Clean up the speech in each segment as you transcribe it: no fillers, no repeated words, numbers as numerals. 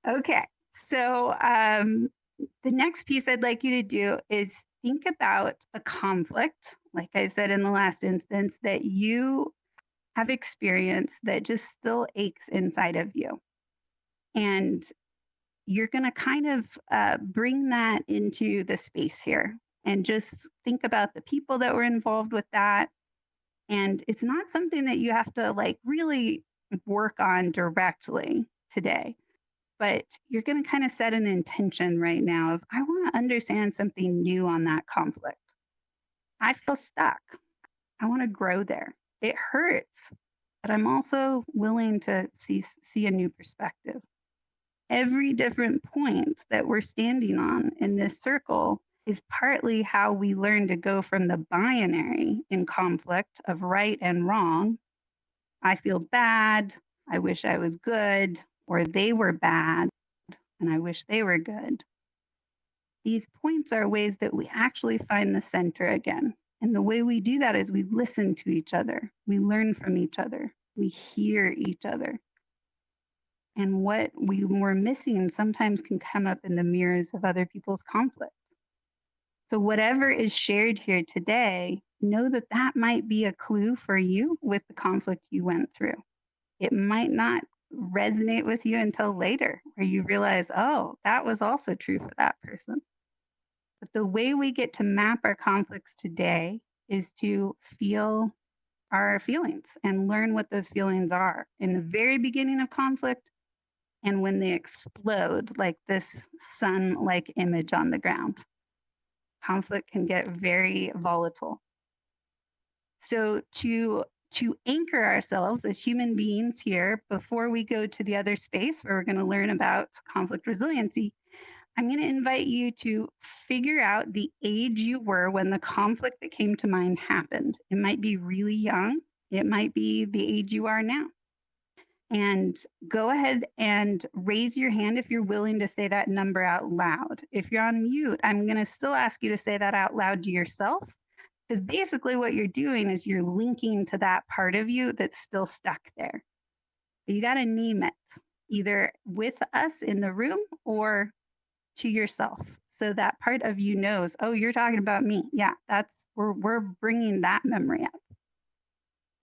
Okay. So the next piece I'd like you to do is think about a conflict, like I said in the last instance, that you have experienced that just still aches inside of you. And you're going to kind of bring that into the space here and just think about the people that were involved with that. And it's not something that you have to like really work on directly today, but you're going to kind of set an intention right now of, I want to understand something new on that conflict. I feel stuck. I want to grow there. It hurts, but I'm also willing to see a new perspective. Every different point that we're standing on in this circle is partly how we learn to go from the binary in conflict of right and wrong. I feel bad. I wish I was good, or they were bad and I wish they were good. These points are ways that we actually find the center again. And the way we do that is we listen to each other, we learn from each other, we hear each other. And what we were missing sometimes can come up in the mirrors of other people's conflict. So, whatever is shared here today, know that that might be a clue for you with the conflict you went through. It might not resonate with you until later, where you realize, oh, that was also true for that person. But the way we get to map our conflicts today is to feel our feelings and learn what those feelings are. In the very beginning of conflict, and when they explode like this sun-like image on the ground. Conflict can get very volatile. So to anchor ourselves as human beings here before we go to the other space where we're going to learn about conflict resiliency, I'm going to invite you to figure out the age you were when the conflict that came to mind happened. It might be really young. It might be the age you are now. And go ahead and raise your hand if you're willing to say that number out loud. If you're on mute, I'm going to still ask you to say that out loud to yourself, because basically what you're doing is you're linking to that part of you that's still stuck there. But you got to name it either with us in the room or to yourself. So that part of you knows, oh, you're talking about me. Yeah, we're bringing that memory up.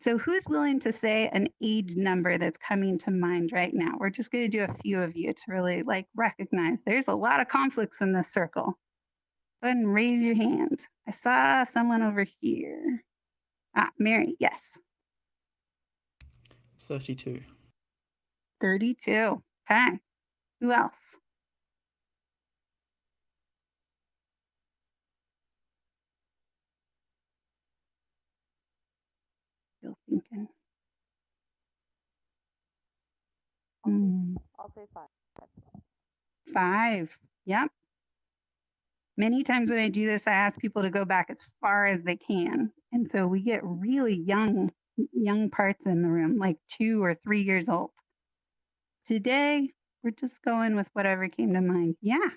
So who's willing to say an age number that's coming to mind right now? We're just going to do a few of you to really like recognize there's a lot of conflicts in this circle. Go ahead and raise your hand. I saw someone over here. Mary, yes. 32. 32. Okay. Who else? Still thinking. I'll say 5. 5. Yep. Many times when I do this, I ask people to go back as far as they can. And so we get really young parts in the room, like 2 or 3 years old. Today, we're just going with whatever came to mind. Yeah.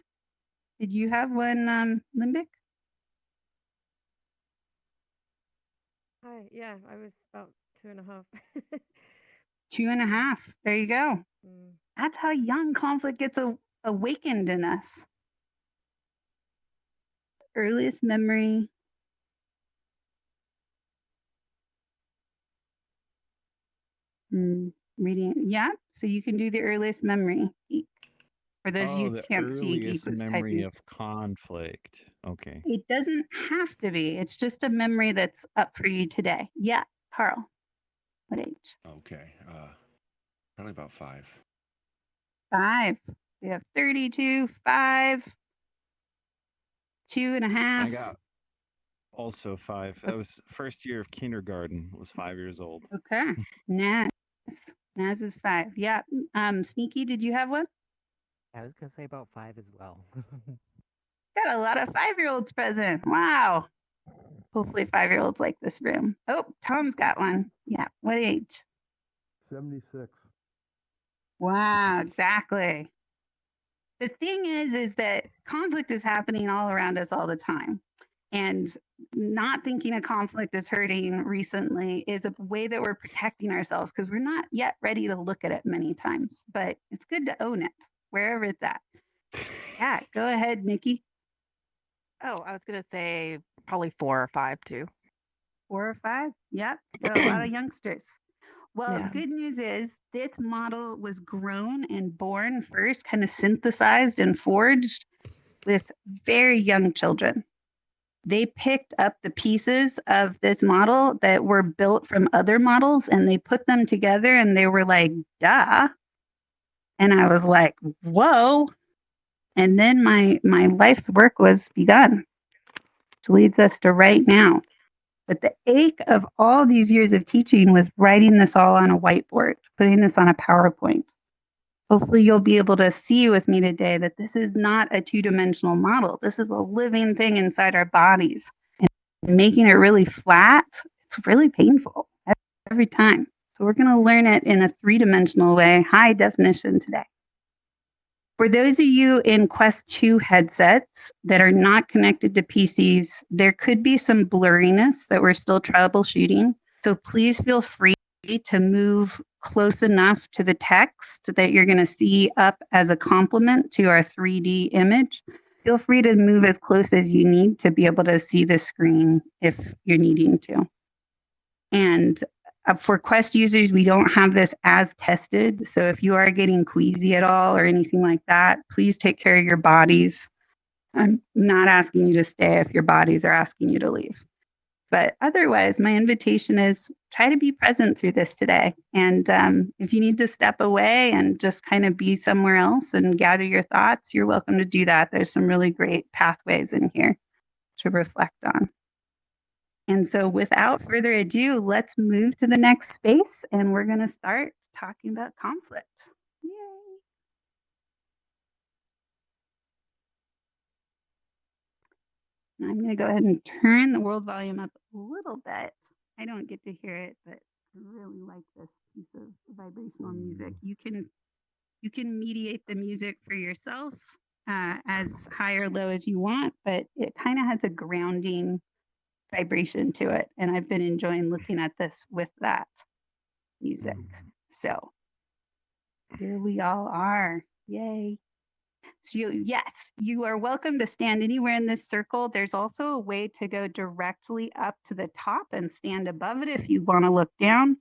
Did you have one, Limbic? Hi, yeah, I was about 2.5. 2.5. There you go. Mm. That's how young conflict gets awakened in us. Earliest memory. Reading. Yeah. So you can do the earliest memory. For those of you who The can't see, Geek earliest was memory typing. of conflict. Okay. It doesn't have to be. It's just a memory that's up for you today. Yeah. Carl, what age? Okay. Probably about 5. 5. We have 32, 5, 2.5. I got also 5. That was first year of kindergarten. Was 5 years old. Okay. Naz. Naz is 5. Yeah. Sneaky, did you have one? I was gonna say about 5 as well. Got a lot of 5-year-olds present. Wow. Hopefully 5-year-olds like this room. Oh, Tom's got one. Yeah. What age? 76. Wow, exactly. The thing is that conflict is happening all around us all the time. And not thinking a conflict is hurting recently is a way that we're protecting ourselves because we're not yet ready to look at it many times. But it's good to own it. wherever it's at. Yeah, go ahead, Nikki. Oh, I was gonna say probably 4 or 5 too. 4 or 5? Yep, got a lot of youngsters. Well, Yeah. good news is this model was grown and born first, kind of synthesized and forged with very young children. They picked up the pieces of this model that were built from other models and they put them together and they were like, duh. And I was like, whoa. And then my life's work was begun, which leads us to right now. But the ache of all these years of teaching was writing this all on a whiteboard, putting this on a PowerPoint. Hopefully you'll be able to see with me today that this is not a two-dimensional model. This is a living thing inside our bodies. And making it really flat, it's really painful every time. So we're going to learn it in a three-dimensional way, high definition today. For those of you in Quest 2 headsets that are not connected to PCs, there could be some blurriness that we're still troubleshooting. So please feel free to move close enough to the text that you're going to see up as a complement to our 3D image. Feel free to move as close as you need to be able to see the screen if you're needing to. And for Quest users, we don't have this as tested. So if you are getting queasy at all or anything like that, please take care of your bodies. I'm not asking you to stay if your bodies are asking you to leave. But otherwise, my invitation is try to be present through this today. And if you need to step away and just kind of be somewhere else and gather your thoughts, you're welcome to do that. There's some really great pathways in here to reflect on. And so without further ado, let's move to the next space and we're going to start talking about conflict. Yay. And I'm going to go ahead and turn the world volume up a little bit. I don't get to hear it, but I really like this piece of vibrational music. You can mediate the music for yourself as high or low as you want, but it kind of has a grounding vibration to it. And I've been enjoying looking at this with that music. So here we all are. Yay. So yes, you are welcome to stand anywhere in this circle. There's also a way to go directly up to the top and stand above it if you want to look down.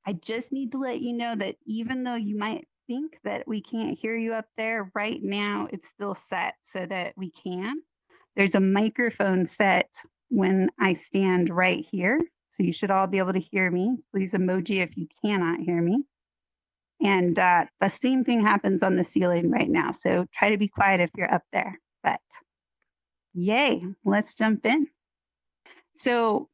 I just need to let you know that even though you might think that we can't hear you up there, right now it's still set so that we can. There's a microphone set when I stand right here. So you should all be able to hear me. Please emoji if you cannot hear me. And the same thing happens on the ceiling right now. So try to be quiet if you're up there. But yay, let's jump in. So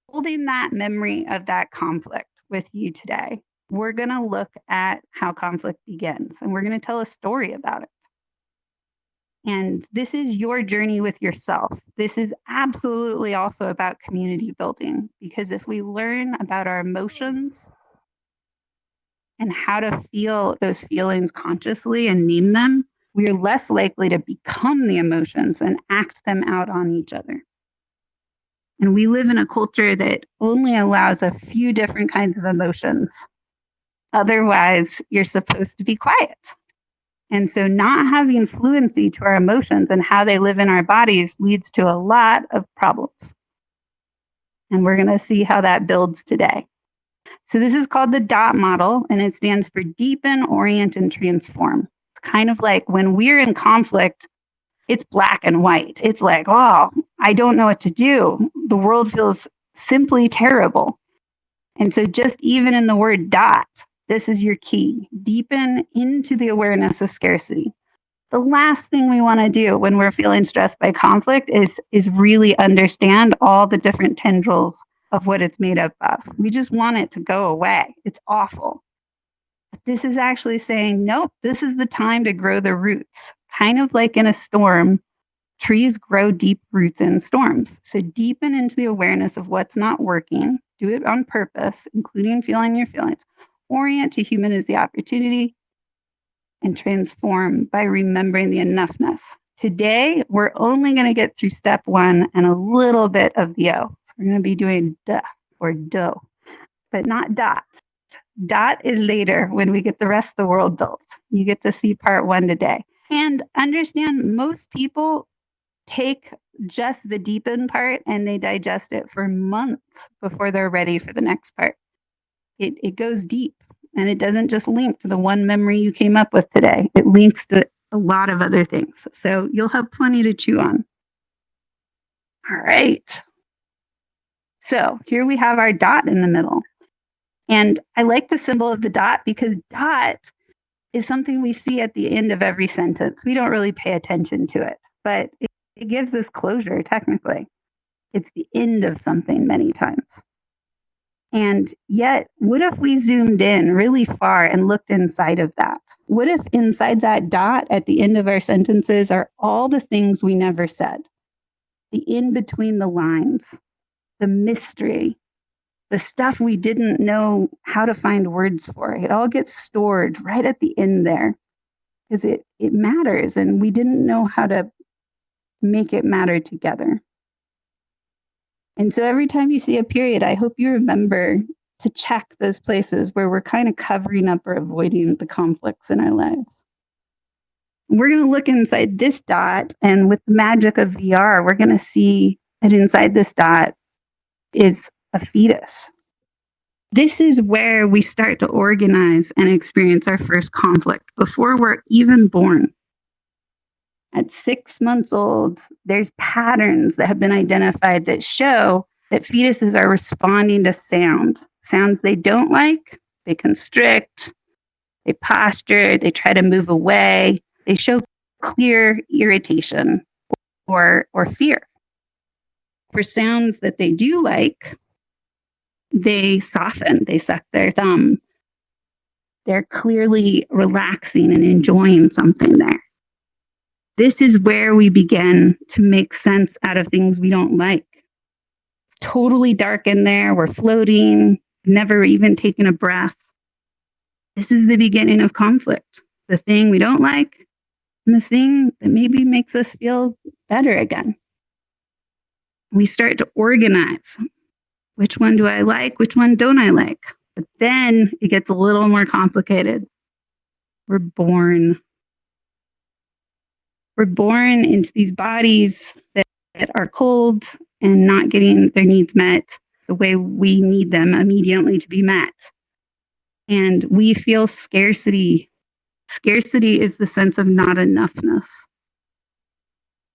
holding that memory of that conflict with you today, we're going to look at how conflict begins. And we're going to tell a story about it. And this is your journey with yourself. This is absolutely also about community building, because if we learn about our emotions and how to feel those feelings consciously and name them, we are less likely to become the emotions and act them out on each other. And we live in a culture that only allows a few different kinds of emotions. Otherwise, you're supposed to be quiet. And so not having fluency to our emotions and how they live in our bodies leads to a lot of problems. And we're going to see how that builds today. So this is called the DOT model, and it stands for Deepen, Orient, and Transform. It's kind of like when we're in conflict, it's black and white. It's like, oh, I don't know what to do. The world feels simply terrible. And so just even in the word DOT, this is your key. Deepen into the awareness of scarcity. The last thing we want to do when we're feeling stressed by conflict is really understand all the different tendrils of what it's made up of. We just want it to go away. It's awful. But this is actually saying, nope, this is the time to grow the roots. Kind of like in a storm, trees grow deep roots in storms. So deepen into the awareness of what's not working. Do it on purpose, including feeling your feelings. Orient to human as the opportunity, and transform by remembering the enoughness. Today, we're only going to get through step 1 and a little bit of the O. So we're going to be doing duh or do, but not dot. Dot is later when we get the rest of the world built. You get to see part 1 today. And understand most people take just the deepen part and they digest it for months before they're ready for the next part. It goes deep, and it doesn't just link to the one memory you came up with today. It links to a lot of other things. So you'll have plenty to chew on. All right. So here we have our dot in the middle. And I like the symbol of the dot because dot is something we see at the end of every sentence. We don't really pay attention to it, but it gives us closure, technically. It's the end of something many times. And yet, what if we zoomed in really far and looked inside of that? What if inside that dot at the end of our sentences are all the things we never said? The in between the lines, the mystery, the stuff we didn't know how to find words for. It all gets stored right at the end there because it matters, and we didn't know how to make it matter together. And so every time you see a period, I hope you remember to check those places where we're kind of covering up or avoiding the conflicts in our lives. We're going to look inside this dot, and with the magic of VR, we're going to see that inside this dot is a fetus. This is where we start to organize and experience our first conflict before we're even born. At 6 months old, there's patterns that have been identified that show that fetuses are responding to sounds they don't like. They constrict, they posture, they try to move away. They show clear irritation or fear. For sounds that they do like, they soften, they suck their thumb. They're clearly relaxing and enjoying something there. This is where we begin to make sense out of things we don't like. It's totally dark in there. We're floating, never even taken a breath. This is the beginning of conflict. The thing we don't like and the thing that maybe makes us feel better again. We start to organize. Which one do I like? Which one don't I like? But then it gets a little more complicated. We're born. We're born into these bodies that are cold and not getting their needs met the way we need them immediately to be met. And we feel scarcity. Scarcity is the sense of not enoughness.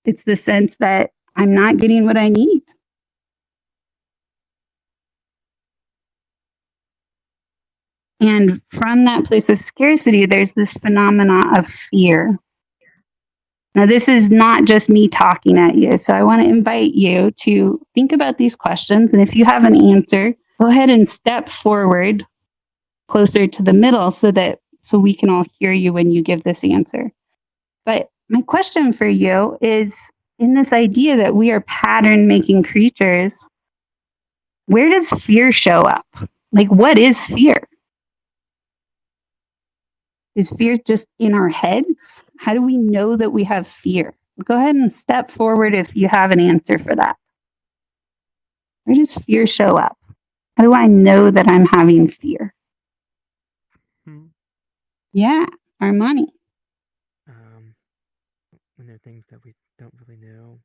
It's the sense that I'm not getting what I need. And from that place of scarcity, there's this phenomena of fear. Now, this is not just me talking at you. So I want to invite you to think about these questions. And if you have an answer, go ahead and step forward closer to the middle so we can all hear you when you give this answer. But my question for you is, in this idea that we are pattern-making creatures, where does fear show up? Like, what is fear? Is fear just in our heads? How do we know that we have fear? Go ahead and step forward if you have an answer for that. Where does fear show up? How do I know that I'm having fear? Yeah, Armani. When there are things that we don't really know.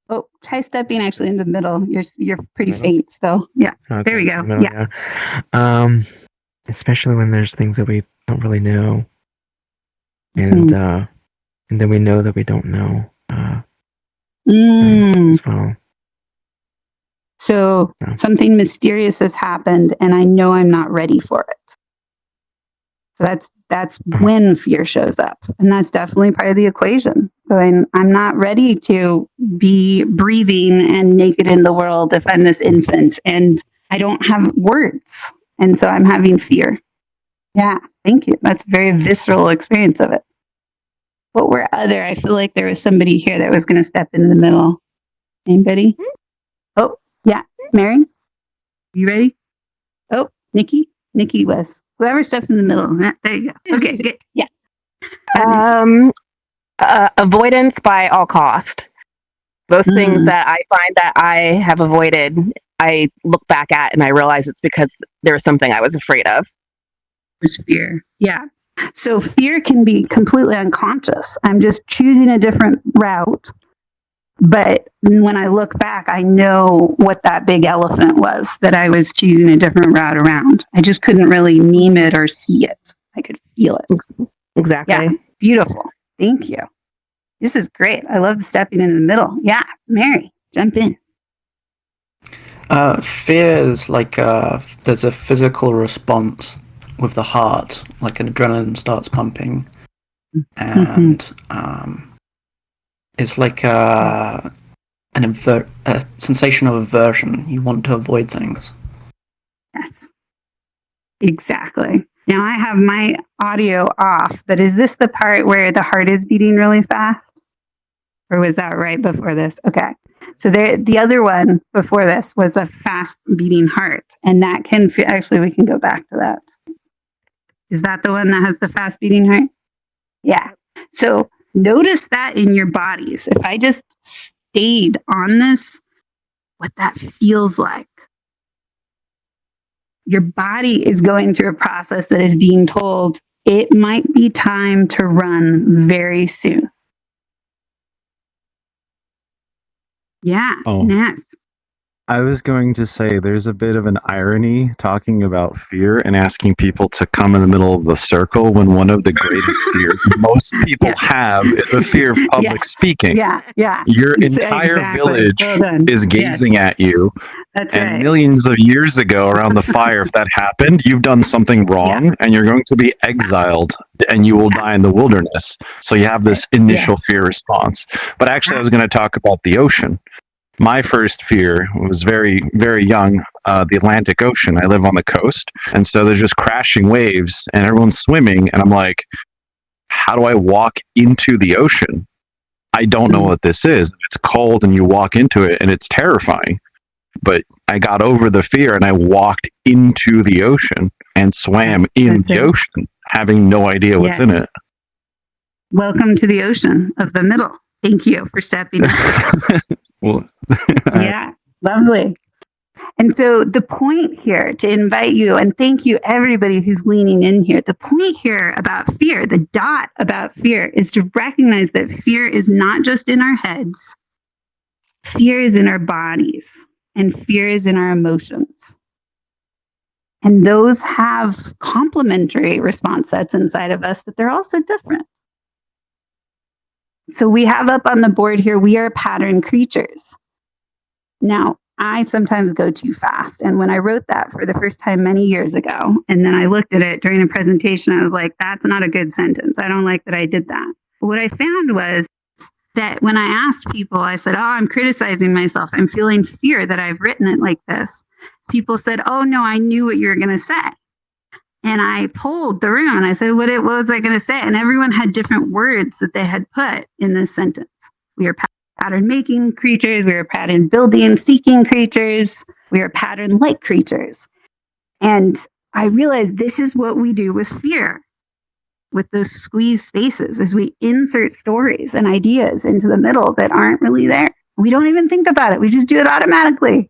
Oh, try stepping actually in the middle. You're pretty Middle? faint still. Yeah, Okay, there we go. middle, Yeah. Especially when there's things that we don't really know, and then we know that we don't know as well. So Yeah. something mysterious has happened, and I know I'm not ready for it. So that's when fear shows up, and that's definitely part of the equation. Going, I'm not ready to be breathing and naked in the world if I'm this infant, and I don't have words, and so I'm having fear. Yeah, thank you. That's a very visceral experience of it. What were other? I feel like there was somebody here that was going to step into the middle. Anybody? Oh, yeah, Mary, you ready? Oh, Nikki was. Whoever steps in the middle. There you go. Okay, good. Yeah. Avoidance by all cost. Those things that I find that I have avoided, I look back at and I realize it's because there was something I was afraid of. Was fear. Yeah. So fear can be completely unconscious. I'm just choosing a different route. But when I look back, I know what that big elephant was that I was choosing a different route around. I just couldn't really name it or see it. I could feel it. Exactly. Yeah, beautiful. Thank you. This is great. I love the stepping in the middle. Yeah, Mary, jump in. Fear is like there's a physical response with the heart, like an adrenaline starts pumping, and it's like a sensation of aversion. You want to avoid things. Yes, exactly. Now I have my audio off, but is this the part where the heart is beating really fast? Or was that right before this? Okay. So the other one before this was a fast beating heart. And that can, actually, we can go back to that. Is that the one that has the fast beating heart? Yeah. So notice that in your bodies. If I just stayed on this, what that feels like. Your body is going through a process that is being told it might be time to run very soon. Yeah. Oh. Yes. I was going to say there's a bit of an irony talking about fear and asking people to come in the middle of the circle when one of the greatest fears most people have is a fear of public speaking. Yeah. Your entire village is gazing at you. That's and right. millions of years ago around the fire, if that happened, you've done something wrong and you're going to be exiled and you will die in the wilderness. So you have this initial fear response. But actually, I was going to talk about the ocean. My first fear was very, very young, the Atlantic Ocean. I live on the coast, and so there's just crashing waves, and everyone's swimming, and I'm like, how do I walk into the ocean? I don't know what this is. It's cold, and you walk into it, and it's terrifying. But I got over the fear, and I walked into the ocean and swam in the ocean, having no idea what's in it. Welcome to the ocean of the middle. Thank you for stepping in. Well, yeah, lovely. And so the point here to invite you, and thank you everybody who's leaning in here. The point here about fear, the dot about fear, is to recognize that fear is not just in our heads. Fear is in our bodies, and fear is in our emotions. And those have complementary response sets inside of us, but they're also different. So we have up on the board here, we are pattern creatures. Now, I sometimes go too fast. And when I wrote that for the first time many years ago, and then I looked at it during a presentation, I was like, that's not a good sentence. I don't like that I did that. But what I found was that when I asked people, I said, oh, I'm criticizing myself. I'm feeling fear that I've written it like this. People said, oh, no, I knew what you were going to say. And I polled the room and I said, what was I going to say? And everyone had different words that they had put in this sentence. We are pattern making creatures. We are pattern building, seeking creatures. We are pattern like creatures. And I realized this is what we do with fear, with those squeezed spaces, as we insert stories and ideas into the middle that aren't really there. We don't even think about it. We just do it automatically.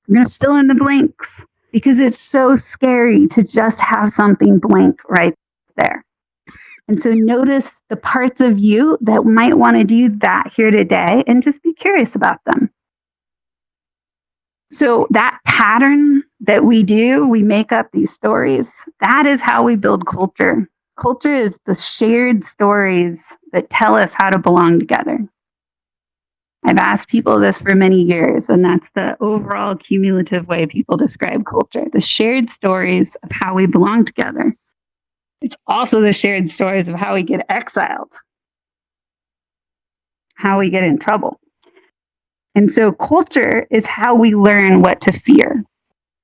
We're going to fill in the blanks. Because it's so scary to just have something blank right there. And so notice the parts of you that might want to do that here today and just be curious about them. So that pattern that we do, we make up these stories. That is how we build culture. Culture is the shared stories that tell us how to belong together. I've asked people this for many years, and that's the overall cumulative way people describe culture, the shared stories of how we belong together. It's also the shared stories of how we get exiled, how we get in trouble. And so culture is how we learn what to fear.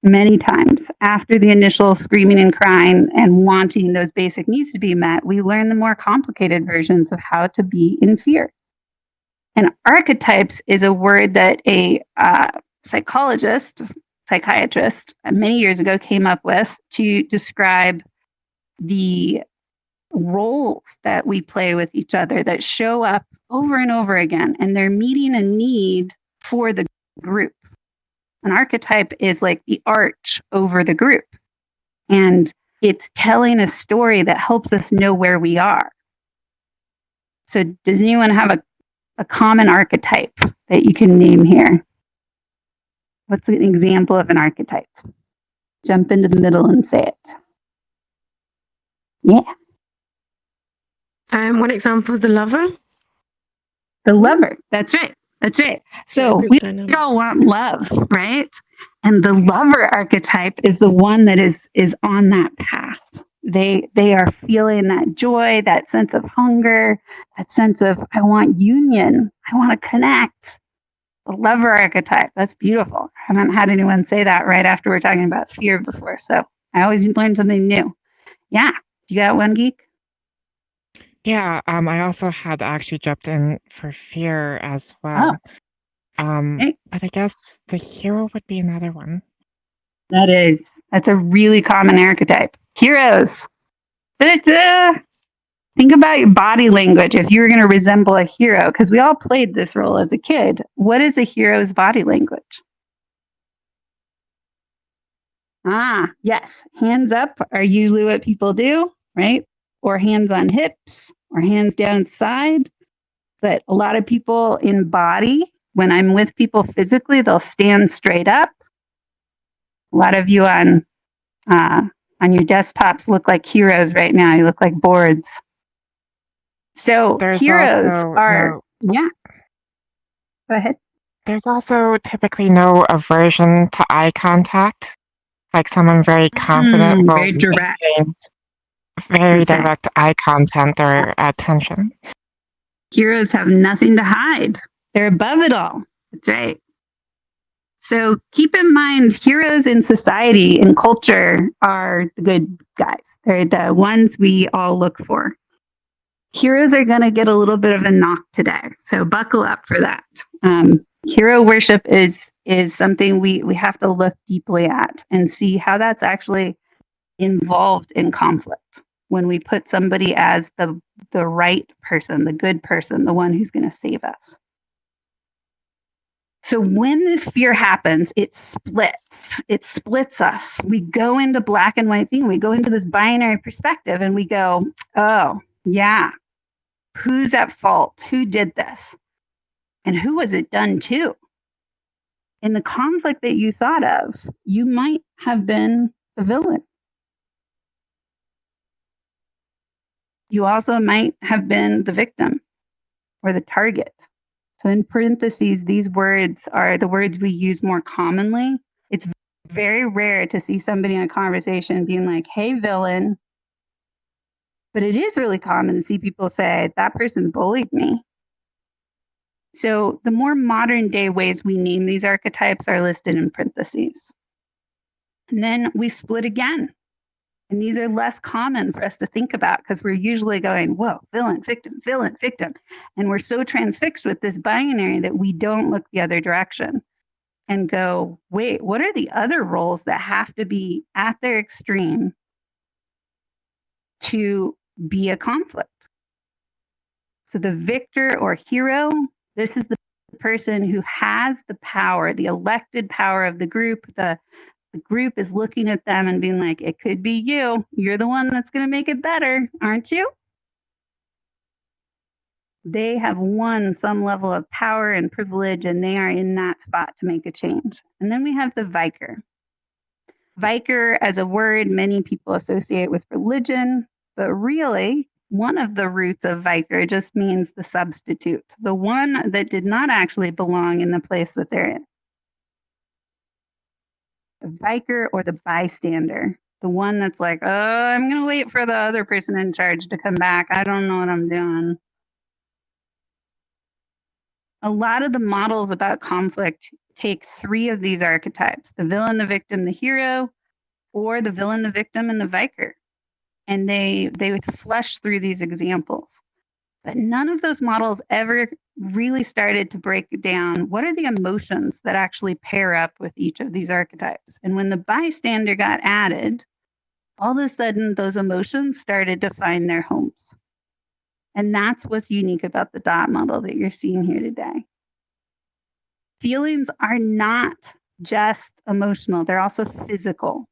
Many times after the initial screaming and crying and wanting those basic needs to be met, we learn the more complicated versions of how to be in fear. And archetypes is a word that a psychiatrist, many years ago came up with to describe the roles that we play with each other that show up over and over again, and they're meeting a need for the group. An archetype is like the arch over the group. And it's telling a story that helps us know where we are. So does anyone have a common archetype that you can name here? What's an example of an archetype? Jump into the middle and say it. Yeah. One example is the lover. The lover. That's right. That's right. So we all want love, right? And the lover archetype is the one that is on that path. They are feeling that joy, that sense of hunger, that sense of I want union, I want to connect. The lover archetype. That's beautiful. I haven't had anyone say that right after we're talking about fear before. So I always learn something new. Yeah. You got one, Geek? Yeah, I also had actually jumped in for fear as well. But I guess the hero would be another one. That's a really common archetype. Heroes. Think about your body language if you were going to resemble a hero, because we all played this role as a kid. What is a hero's body language? Yes. Hands up are usually what people do, right? Or hands on hips or hands down side. But a lot of people embody, when I'm with people physically, they'll stand straight up. A lot of you on your desktops look like heroes right now. You look like boards. So There's heroes also are, yeah. Go ahead. There's also typically no aversion to eye contact. Like someone very confident will very direct. maintain very That's right. direct eye contact or attention. Heroes have nothing to hide. They're above it all. That's right. So keep in mind, heroes in society and culture are the good guys. They're the ones we all look for. Heroes are going to get a little bit of a knock today. So buckle up for that. Hero worship is something we have to look deeply at and see how that's actually involved in conflict. When we put somebody as the right person, the good person, the one who's going to save us. So when this fear happens, it splits. It splits us. We go into black and white thing. We go into this binary perspective and we go, oh, yeah, who's at fault? Who did this? And who was it done to? In the conflict that you thought of, you might have been the villain. You also might have been the victim or the target. So in parentheses, these words are the words we use more commonly. It's very rare to see somebody in a conversation being like, hey, villain. But it is really common to see people say, that person bullied me. So the more modern day ways we name these archetypes are listed in parentheses. And then we split again. And these are less common for us to think about because we're usually going, whoa, villain, victim, villain, victim. And we're so transfixed with this binary that we don't look the other direction and go, wait, what are the other roles that have to be at their extreme to be a conflict? So the victor or hero, this is the person who has the power, the elected power of the group. The group is looking at them and being like, it could be you. You're the one that's going to make it better, aren't you? They have won some level of power and privilege, and they are in that spot to make a change. And then we have the Vicar. Vicar, as a word, many people associate with religion, but really, one of the roots of Vicar just means the substitute, the one that did not actually belong in the place that they're in. The Vicar or the bystander, the one that's like, oh, I'm going to wait for the other person in charge to come back. I don't know what I'm doing. A lot of the models about conflict take three of these archetypes, the villain, the victim, the hero, or the villain, the victim, and the Vicar. And they flush through these examples. But none of those models ever really started to break down what are the emotions that actually pair up with each of these archetypes. And when the bystander got added, all of a sudden those emotions started to find their homes. And that's what's unique about the dot model that you're seeing here today. Feelings are not just emotional, they're also physical.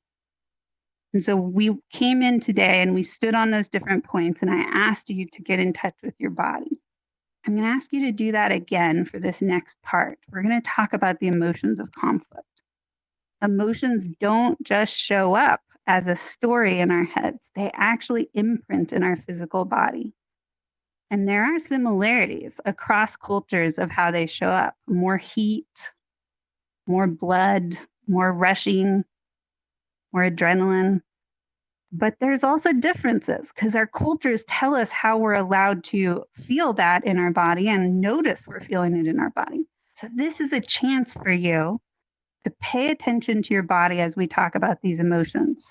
And so we came in today and we stood on those different points, and I asked you to get in touch with your body. I'm going to ask you to do that again for this next part. We're going to talk about the emotions of conflict. Emotions don't just show up as a story in our heads, they actually imprint in our physical body. And there are similarities across cultures of how they show up: more heat, more blood, more rushing, more adrenaline. But there's also differences because our cultures tell us how we're allowed to feel that in our body and notice we're feeling it in our body. So this is a chance for you to pay attention to your body as we talk about these emotions,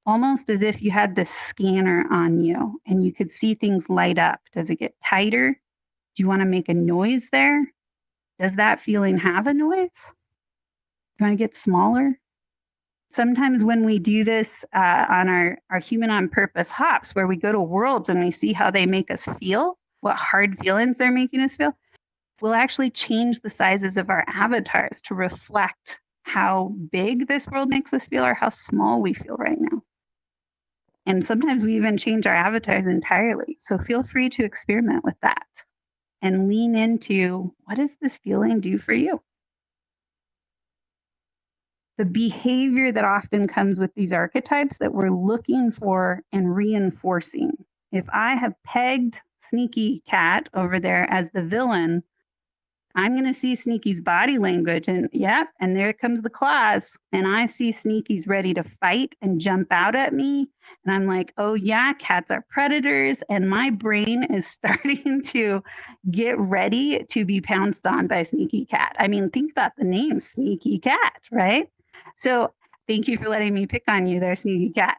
almost as if you had this scanner on you and you could see things light up. Does it get tighter? Do you want to make a noise there? Does that feeling have a noise? Do you want to get smaller? Sometimes when we do this on our Human on Purpose hops, where we go to worlds and we see how they make us feel, what hard feelings they're making us feel, we'll actually change the sizes of our avatars to reflect how big this world makes us feel or how small we feel right now. And sometimes we even change our avatars entirely. So feel free to experiment with that and lean into, what does this feeling do for you? The behavior that often comes with these archetypes that we're looking for and reinforcing. If I have pegged Sneaky Cat over there as the villain, I'm going to see Sneaky's body language and and there comes the claws. And I see Sneaky's ready to fight and jump out at me. And I'm like, oh yeah, cats are predators. And my brain is starting to get ready to be pounced on by Sneaky Cat. I mean, think about the name Sneaky Cat, right? So thank you for letting me pick on you there, Sneaky Cat.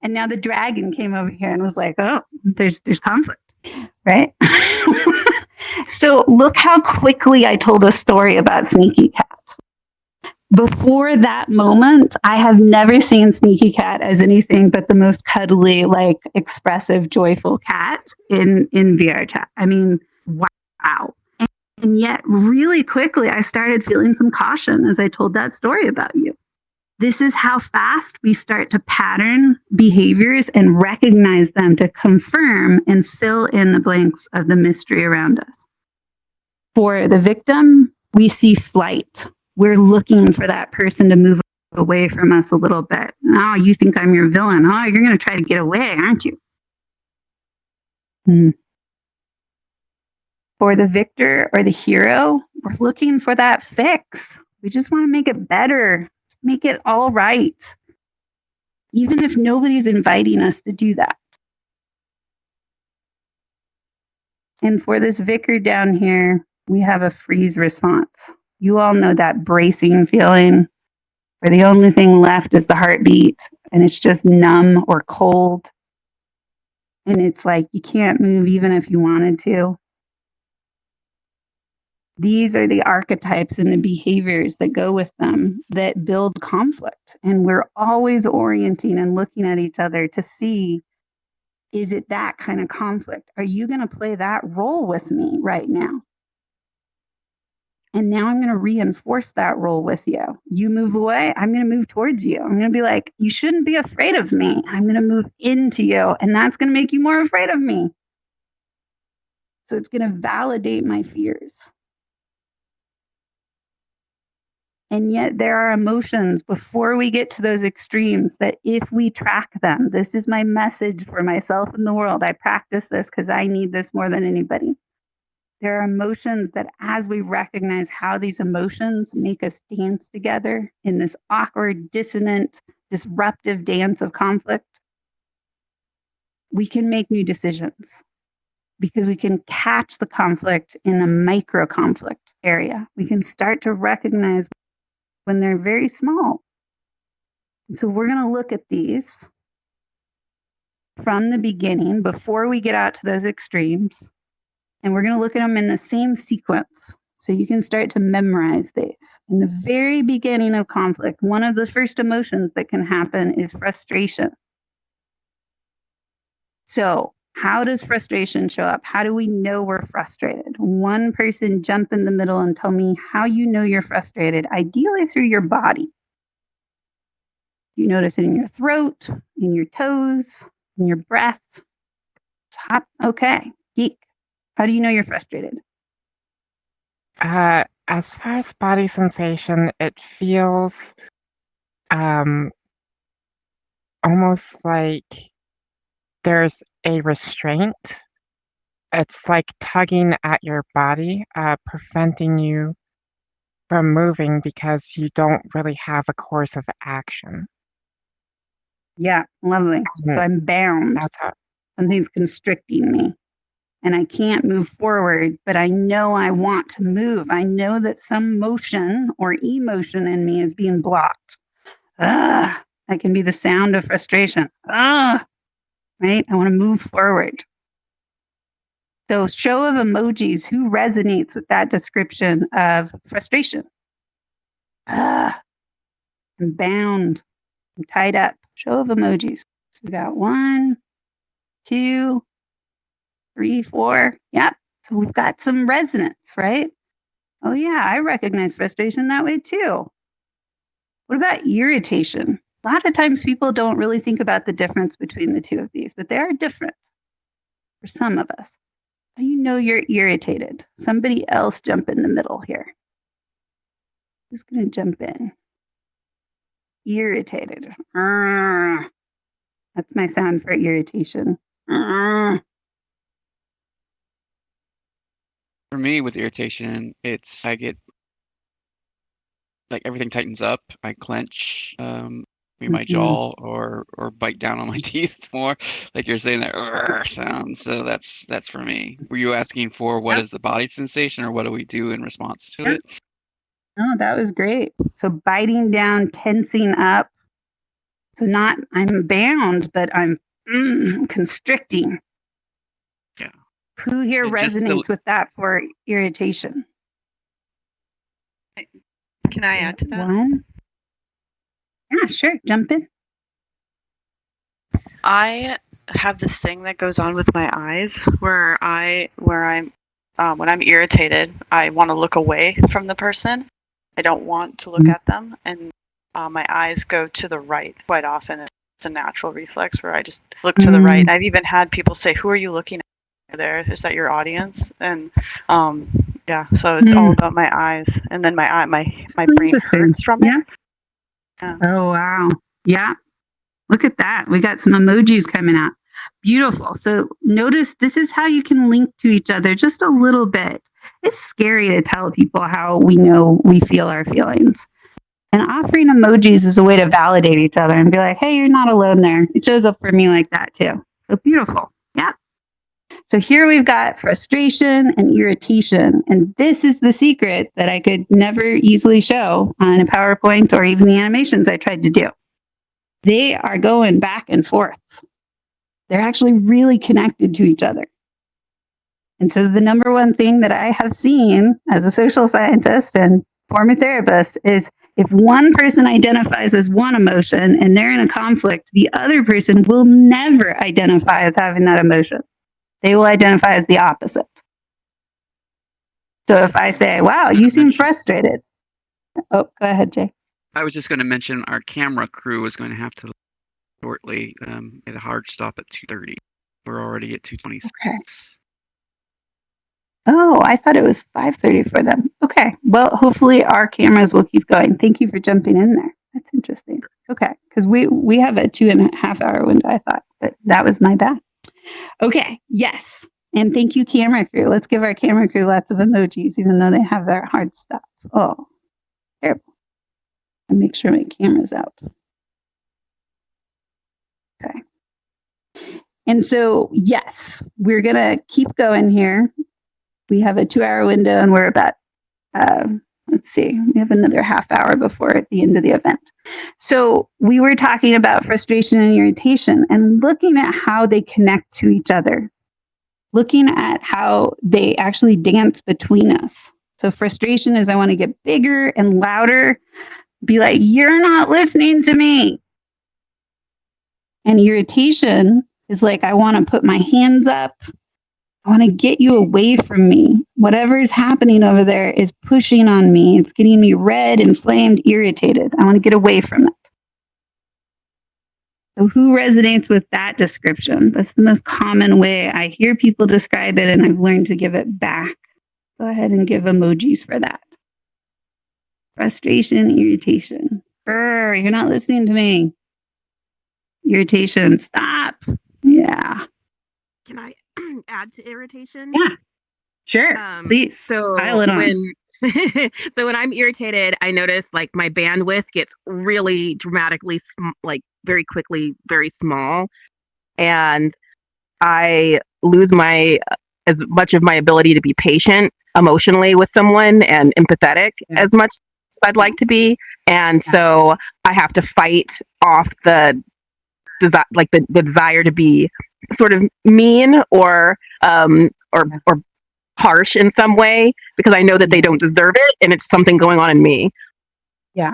And now the dragon came over here and was like, oh, there's conflict, right? So look how quickly I told a story about Sneaky Cat. Before that moment, I have never seen Sneaky Cat as anything but the most cuddly, like expressive, joyful cat in VRChat. I mean, wow. And yet really quickly, I started feeling some caution as I told that story about you. This is how fast we start to pattern behaviors and recognize them to confirm and fill in the blanks of the mystery around us. For the victim, we see flight. We're looking for that person to move away from us a little bit. Oh, you think I'm your villain. Oh, you're going to try to get away, aren't you? For the victor or the hero, we're looking for that fix. We just want to make it better, make it all right, even if nobody's inviting us to do that. And for this vicar down here, we have a freeze response. You all know that bracing feeling where the only thing left is the heartbeat and it's just numb or cold. And it's like you can't move even if you wanted to. These are the archetypes and the behaviors that go with them that build conflict. And we're always orienting and looking at each other to see, is it that kind of conflict? Are you going to play that role with me right now? And now I'm going to reinforce that role with you. You move away, I'm going to move towards you. I'm going to be like, you shouldn't be afraid of me. I'm going to move into you. And that's going to make you more afraid of me. So it's going to validate my fears. And yet there are emotions before we get to those extremes that if we track them, this is my message for myself and the world. I practice this because I need this more than anybody. There are emotions that as we recognize how these emotions make us dance together in this awkward, dissonant, disruptive dance of conflict, we can make new decisions because we can catch the conflict in the micro conflict area. We can start to recognize when they're very small. So we're going to look at these from the beginning before we get out to those extremes. And we're going to look at them in the same sequence. So you can start to memorize these. In the very beginning of conflict, one of the first emotions that can happen is frustration. So how does frustration show up? How do we know we're frustrated? One person jump in the middle and tell me how you know you're frustrated, ideally through your body. You notice it in your throat, in your toes, in your breath. Top. Okay. Geek. How do you know you're frustrated? As far as body sensation, it feels almost like there's a restraint. It's like tugging at your body, preventing you from moving because you don't really have a course of action. Yeah, lovely. So I'm bound. That's how. Something's constricting me. And I can't move forward, but I know I want to move. I know that some motion or emotion in me is being blocked. That can be the sound of frustration. Right? I want to move forward. So, show of emojis, who resonates with that description of frustration? I'm bound. I'm tied up. Show of emojis. So we got 1, 2, 3, 4. Yep. So we've got some resonance, right? Oh, yeah, I recognize frustration that way too. What about irritation? A lot of times people don't really think about the difference between the two of these, but they are different for some of us. You know you're irritated. Somebody else jump in the middle here. Who's going to jump in? Irritated. That's my sound for irritation. For me, with irritation, I get like everything tightens up. I clench, maybe my jaw, or bite down on my teeth more, like you're saying that sound. So that's for me. Were you asking for what is the body sensation, or what do we do in response to it? Oh, that was great. So biting down, tensing up. So not I'm bound, but I'm constricting. Yeah. Who here resonates with that for irritation? Can I add to that? One. Yeah, sure. Jump in. I have this thing that goes on with my eyes where I'm when I'm irritated, I want to look away from the person. I don't want to look at them, and my eyes go to the right quite often. It's a natural reflex where I just look to the right. And I've even had people say, "Who are you looking at there? Is that your audience?" And yeah, so it's all about my eyes, and then my brain hurts from it. Yeah. Oh wow! Yeah, look at that. We got some emojis coming out. Beautiful. So notice this is how you can link to each other just a little bit. It's scary to tell people how we know we feel our feelings. And offering emojis is a way to validate each other and be like, hey, you're not alone there. It shows up for me like that too. So beautiful. Yeah. So here we've got frustration and irritation. And this is the secret that I could never easily show on a PowerPoint or even the animations I tried to do. They are going back and forth. They're actually really connected to each other. And so the number one thing that I have seen as a social scientist and former therapist is if one person identifies as one emotion and they're in a conflict, the other person will never identify as having that emotion. They will identify as the opposite. So if I say, wow, you seem frustrated. Oh, go ahead, Jay. I was just going to mention our camera crew is going to have to shortly get a hard stop at 2:30. We're already at 2:26. Okay. Oh, I thought it was 5:30 for them. Okay. Well, hopefully our cameras will keep going. Thank you for jumping in there. That's interesting. Okay. Because we have a 2.5 hour window, I thought, but that was my bad. Okay. Yes. And thank you, camera crew. Let's give our camera crew lots of emojis, even though they have their hard stuff. Oh, terrible. And make sure my camera's out. Okay. And so, yes, we're going to keep going here. We have a 2-hour window and we're about, let's see, we have another half hour before at the end of the event. So we were talking about frustration and irritation and looking at how they connect to each other, looking at how they actually dance between us. So frustration is I want to get bigger and louder, be like, you're not listening to me. And irritation is like, I want to put my hands up. I want to get you away from me. Whatever is happening over there is pushing on me. It's getting me red, inflamed, irritated. I want to get away from it. So who resonates with that description? That's the most common way I hear people describe it, and I've learned to give it back. Go ahead and give emojis for that. Frustration, irritation. You're not listening to me. Irritation, stop. Yeah. Can I add to irritation? Yeah. Sure. Please. So pile it on. when I'm irritated, I notice like my bandwidth gets really dramatically like very quickly very small, and I lose my as much of my ability to be patient emotionally with someone and empathetic as much as I'd like to be, and so I have to fight off the desire to be sort of mean or harsh in some way, because I know that they don't deserve it and it's something going on in me. Yeah.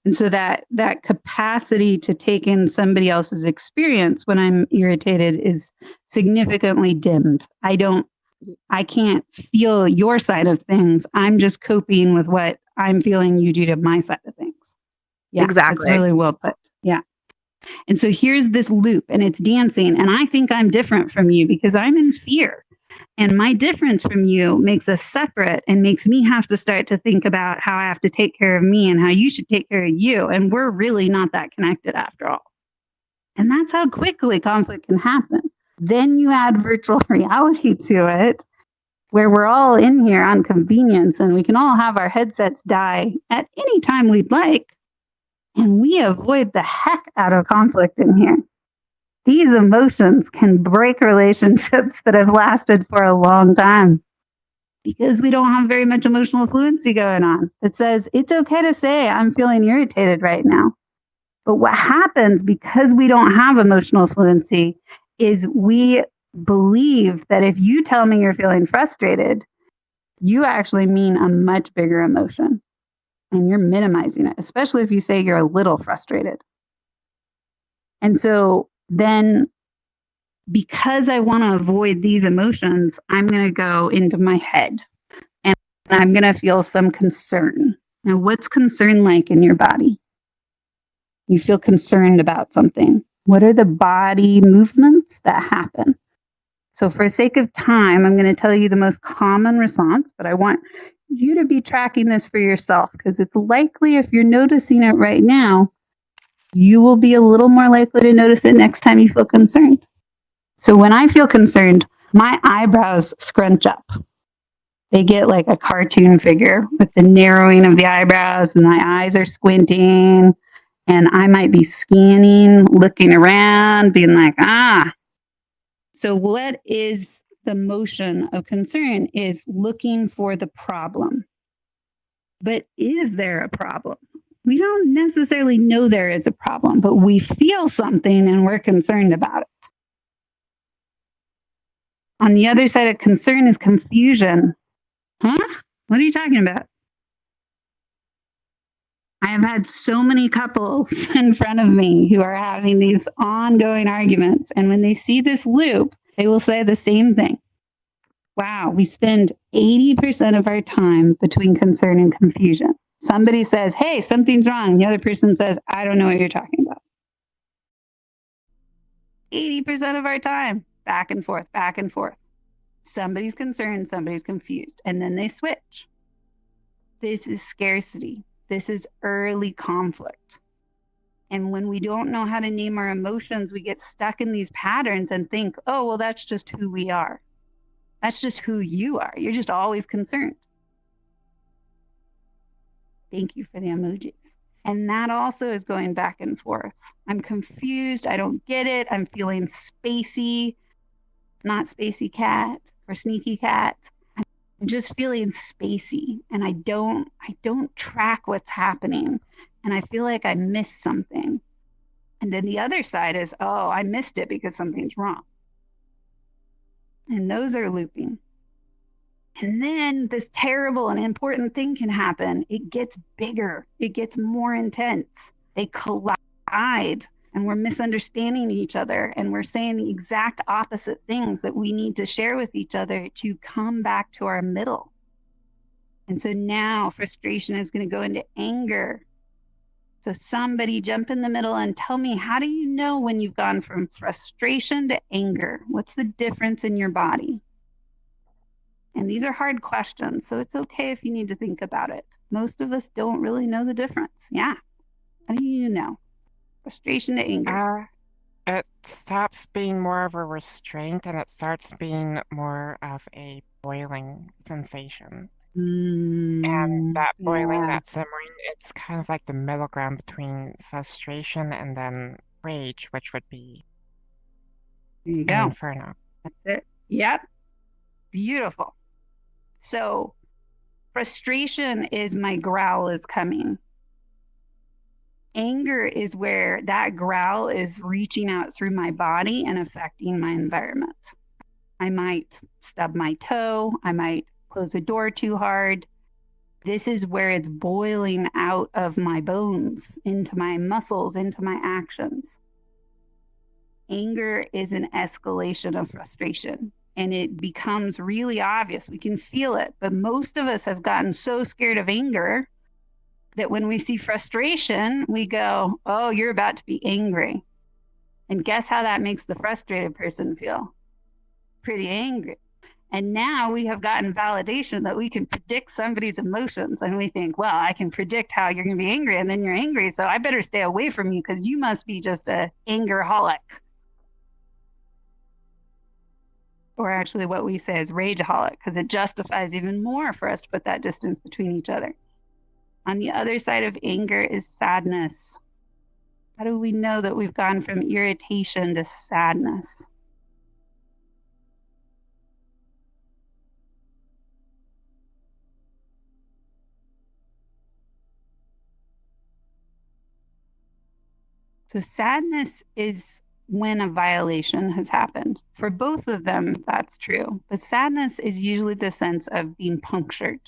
And so that capacity to take in somebody else's experience when I'm irritated is significantly dimmed. I can't feel your side of things. I'm just coping with what I'm feeling you do to my side of things. Yeah, exactly. That's really well put. Yeah. And so here's this loop and it's dancing. And I think I'm different from you because I'm in fear. And my difference from you makes us separate and makes me have to start to think about how I have to take care of me and how you should take care of you. And we're really not that connected after all. And that's how quickly conflict can happen. Then you add virtual reality to it, where we're all in here on convenience and we can all have our headsets die at any time we'd like. And we avoid the heck out of conflict in here. These emotions can break relationships that have lasted for a long time because we don't have very much emotional fluency going on that says it's okay to say I'm feeling irritated right now. But what happens because we don't have emotional fluency is we believe that if you tell me you're feeling frustrated, you actually mean a much bigger emotion and you're minimizing it, especially if you say you're a little frustrated. And so then, because I want to avoid these emotions, I'm going to go into my head and I'm going to feel some concern. Now, what's concern like in your body? You feel concerned about something. What are the body movements that happen? So, for sake of time, I'm going to tell you the most common response, but I want you to be tracking this for yourself because it's likely if you're noticing it right now, you will be a little more likely to notice it next time you feel concerned. So when I feel concerned, my eyebrows scrunch up. They get like a cartoon figure with the narrowing of the eyebrows and my eyes are squinting and I might be scanning, looking around, being like, So what is the motion of concern is looking for the problem. But is there a problem? We don't necessarily know there is a problem, but we feel something and we're concerned about it. On the other side of concern is confusion. Huh? What are you talking about? I have had so many couples in front of me who are having these ongoing arguments. And when they see this loop, they will say the same thing. Wow, we spend 80% of our time between concern and confusion. Somebody says, hey, something's wrong. The other person says, I don't know what you're talking about. 80% of our time, back and forth, back and forth. Somebody's concerned, somebody's confused, and then they switch. This is scarcity. This is early conflict. And when we don't know how to name our emotions, we get stuck in these patterns and think, oh, well, that's just who we are. That's just who you are. You're just always concerned. Thank you for the emojis. And that also is going back and forth. I'm confused. I don't get it. I'm feeling spacey, not spacey cat or sneaky cat. I'm just feeling spacey and I don't track what's happening. And I feel like I missed something. And then the other side is, oh, I missed it because something's wrong. And those are looping. And then this terrible and important thing can happen. It gets bigger. It gets more intense. They collide and we're misunderstanding each other and we're saying the exact opposite things that we need to share with each other to come back to our middle. And so now frustration is going to go into anger. So somebody jump in the middle and tell me, how do you know when you've gone from frustration to anger? What's the difference in your body? And these are hard questions, so it's okay if you need to think about it. Most of us don't really know the difference. Yeah. How do you know? Frustration to anger. It stops being more of a restraint and it starts being more of a boiling sensation. And that boiling, Yeah. that simmering, it's kind of like the middle ground between frustration and then rage, which would be There you an go. inferno. That's it. Yep. Beautiful. So frustration is my growl is coming. Anger is where that growl is reaching out through my body and affecting my environment. I might stub my toe. I might close a door too hard. This is where it's boiling out of my bones, into my muscles, into my actions. Anger is an escalation of frustration and it becomes really obvious. We can feel it, but most of us have gotten so scared of anger that when we see frustration, we go, oh, you're about to be angry. And guess how that makes the frustrated person feel? Pretty angry. And now we have gotten validation that we can predict somebody's emotions. And we think, well, I can predict how you're going to be angry. And then you're angry. So I better stay away from you because you must be just a angerholic. Or actually, what we say is rageaholic because it justifies even more for us to put that distance between each other. On the other side of anger is sadness. How do we know that we've gone from irritation to sadness? So sadness is when a violation has happened. For both of them, that's true. But sadness is usually the sense of being punctured.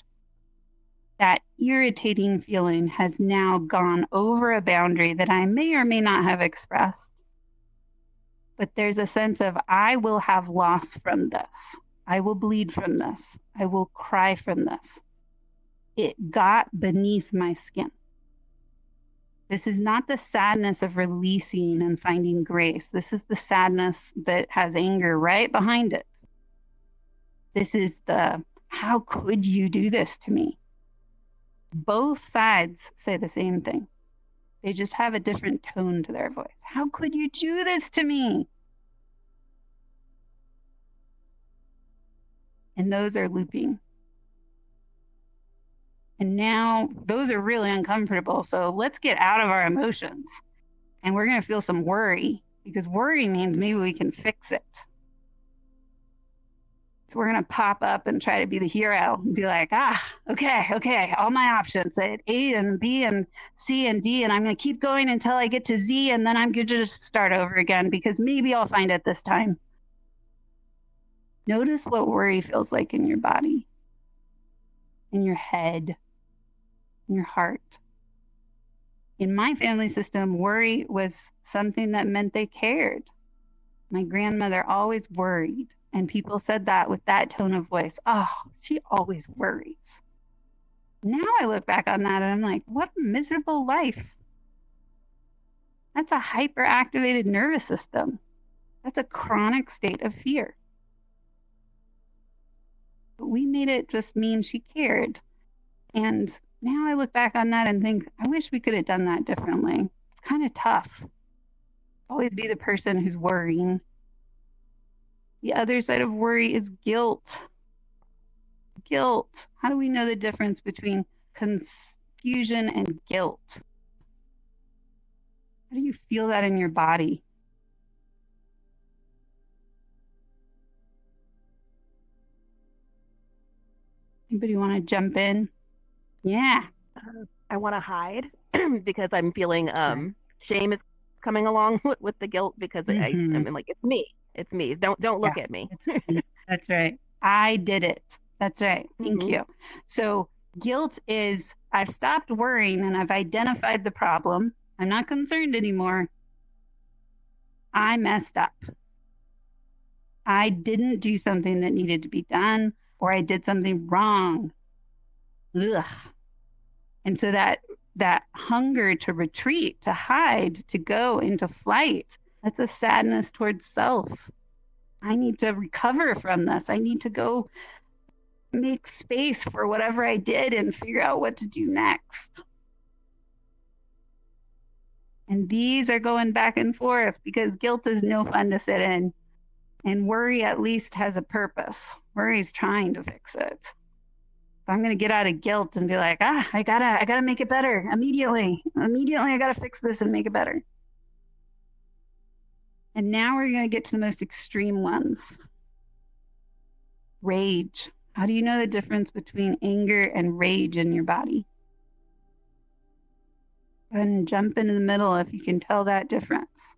That irritating feeling has now gone over a boundary that I may or may not have expressed. But there's a sense of, I will have loss from this. I will bleed from this. I will cry from this. It got beneath my skin. This is not the sadness of releasing and finding grace. This is the sadness that has anger right behind it. This is the, how could you do this to me? Both sides say the same thing. They just have a different tone to their voice. How could you do this to me? And those are looping. And now those are really uncomfortable. So let's get out of our emotions. And we're going to feel some worry because worry means maybe we can fix it. So we're going to pop up and try to be the hero and be like, okay, all my options at A and B and C and D, and I'm going to keep going until I get to Z, and then I'm going to just start over again because maybe I'll find it this time. Notice what worry feels like in your body, in your head, in your heart. In my family system, worry was something that meant they cared. My grandmother always worried. And people said that with that tone of voice. Oh, she always worries. Now I look back on that and I'm like, what a miserable life. That's a hyperactivated nervous system. That's a chronic state of fear. But we made it just mean she cared. And now I look back on that and think, I wish we could have done that differently. It's kind of tough. Always be the person who's worrying. The other side of worry is guilt. Guilt. How do we know the difference between confusion and guilt? How do you feel that in your body? Anybody want to jump in? Yeah. I want to hide because I'm feeling shame is coming along with the guilt because I mean, like, it's me. It's me. Don't look at me. It's me. That's right. I did it. That's right. Thank you. So guilt is, I've stopped worrying and I've identified the problem. I'm not concerned anymore. I messed up. I didn't do something that needed to be done, or I did something wrong. Ugh. And so that that hunger to retreat, to hide, to go into flight. That's a sadness towards self. I need to recover from this. I need to go make space for whatever I did and figure out what to do next. And these are going back and forth because guilt is no fun to sit in. And worry at least has a purpose. Worry is trying to fix it. So I'm going to get out of guilt and be like, I gotta make it better immediately. Immediately, I gotta fix this and make it better. And now we're going to get to the most extreme ones. Rage. How do you know the difference between anger and rage in your body? Go ahead and jump into the middle if you can tell that difference.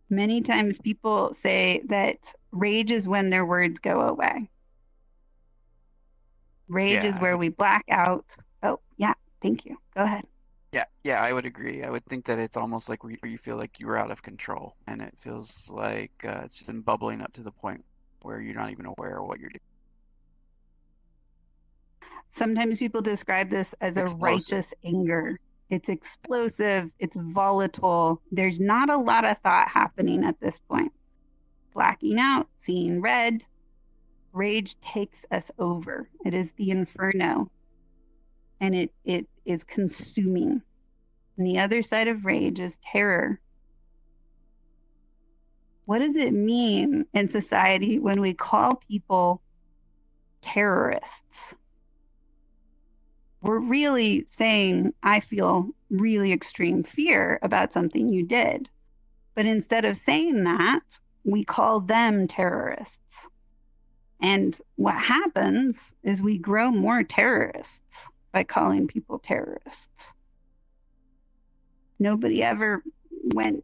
Many times people say that rage is when their words go away. Rage is where we black out. Oh, yeah, thank you. Go ahead. Yeah, I would agree. I would think that it's almost like where you feel like you're out of control, and it feels like it's just been bubbling up to the point where you're not even aware of what you're doing. Sometimes people describe this as a righteous anger. It's explosive, it's volatile. There's not a lot of thought happening at this point. Blacking out, seeing red. Rage takes us over. It is the inferno, and it is consuming. And the other side of rage is terror. What does it mean in society when we call people terrorists? We're really saying, I feel really extreme fear about something you did. But instead of saying that, we call them terrorists. And what happens is we grow more terrorists by calling people terrorists. Nobody ever went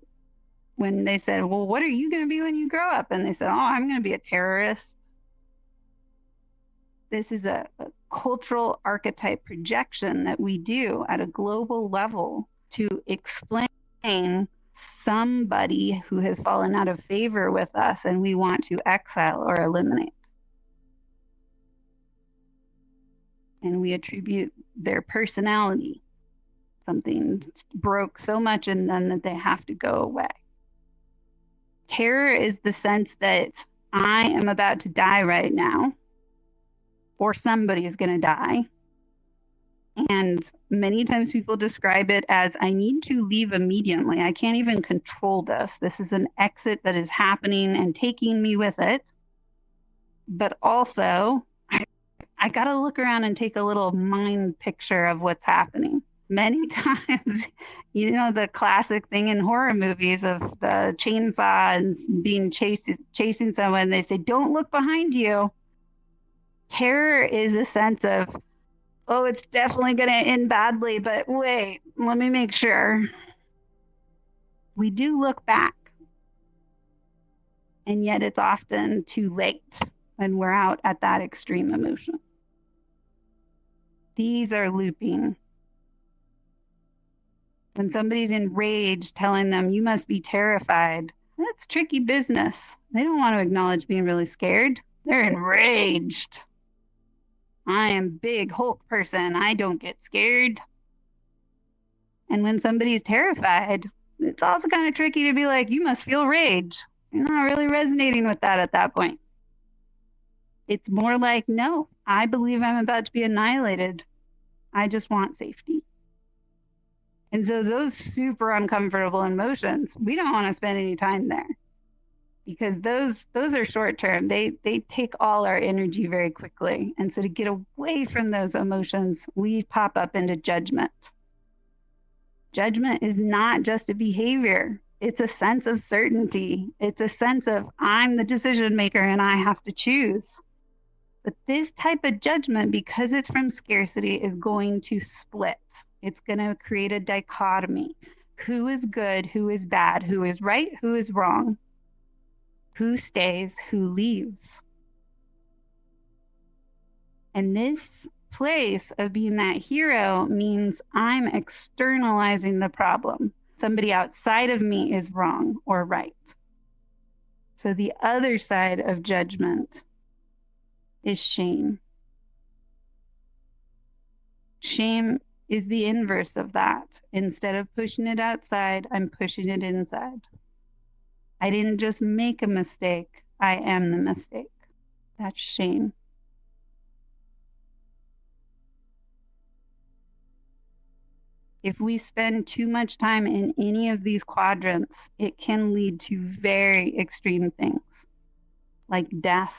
when they said, well, what are you going to be when you grow up? And they said, oh, I'm going to be a terrorist. This is a cultural archetype projection that we do at a global level to explain somebody who has fallen out of favor with us and we want to exile or eliminate. And we attribute their personality. Something broke so much in them that they have to go away. Terror is the sense that I am about to die right now, or somebody is going to die. And many times people describe it as, I need to leave immediately. I can't even control this. This is an exit that is happening and taking me with it. But also, I got to look around and take a little mind picture of what's happening. Many times, you know, the classic thing in horror movies of the chainsaw and being chasing someone, they say, don't look behind you. Terror is a sense of, oh, it's definitely going to end badly, but wait, let me make sure. We do look back, and yet it's often too late when we're out at that extreme emotion. These are looping. When somebody's enraged, telling them, you must be terrified, that's tricky business. They don't want to acknowledge being really scared. They're enraged. I am big Hulk person. I don't get scared. And when somebody's terrified, it's also kind of tricky to be like, you must feel rage. You're not really resonating with that at that point. It's more like, no, I believe I'm about to be annihilated. I just want safety. And so those super uncomfortable emotions, we don't want to spend any time there because those are short term. They take all our energy very quickly. And so to get away from those emotions, we pop up into judgment. Judgment is not just a behavior. It's a sense of certainty. It's a sense of I'm the decision maker and I have to choose. But this type of judgment, because it's from scarcity, is going to split. It's going to create a dichotomy. Who is good? Who is bad? Who is right? Who is wrong? Who stays? Who leaves? And this place of being that hero means I'm externalizing the problem. Somebody outside of me is wrong or right. So the other side of judgment is shame. Shame is the inverse of that. Instead of pushing it outside, I'm pushing it inside. I didn't just make a mistake, I am the mistake. That's shame. If we spend too much time in any of these quadrants, it can lead to very extreme things like death,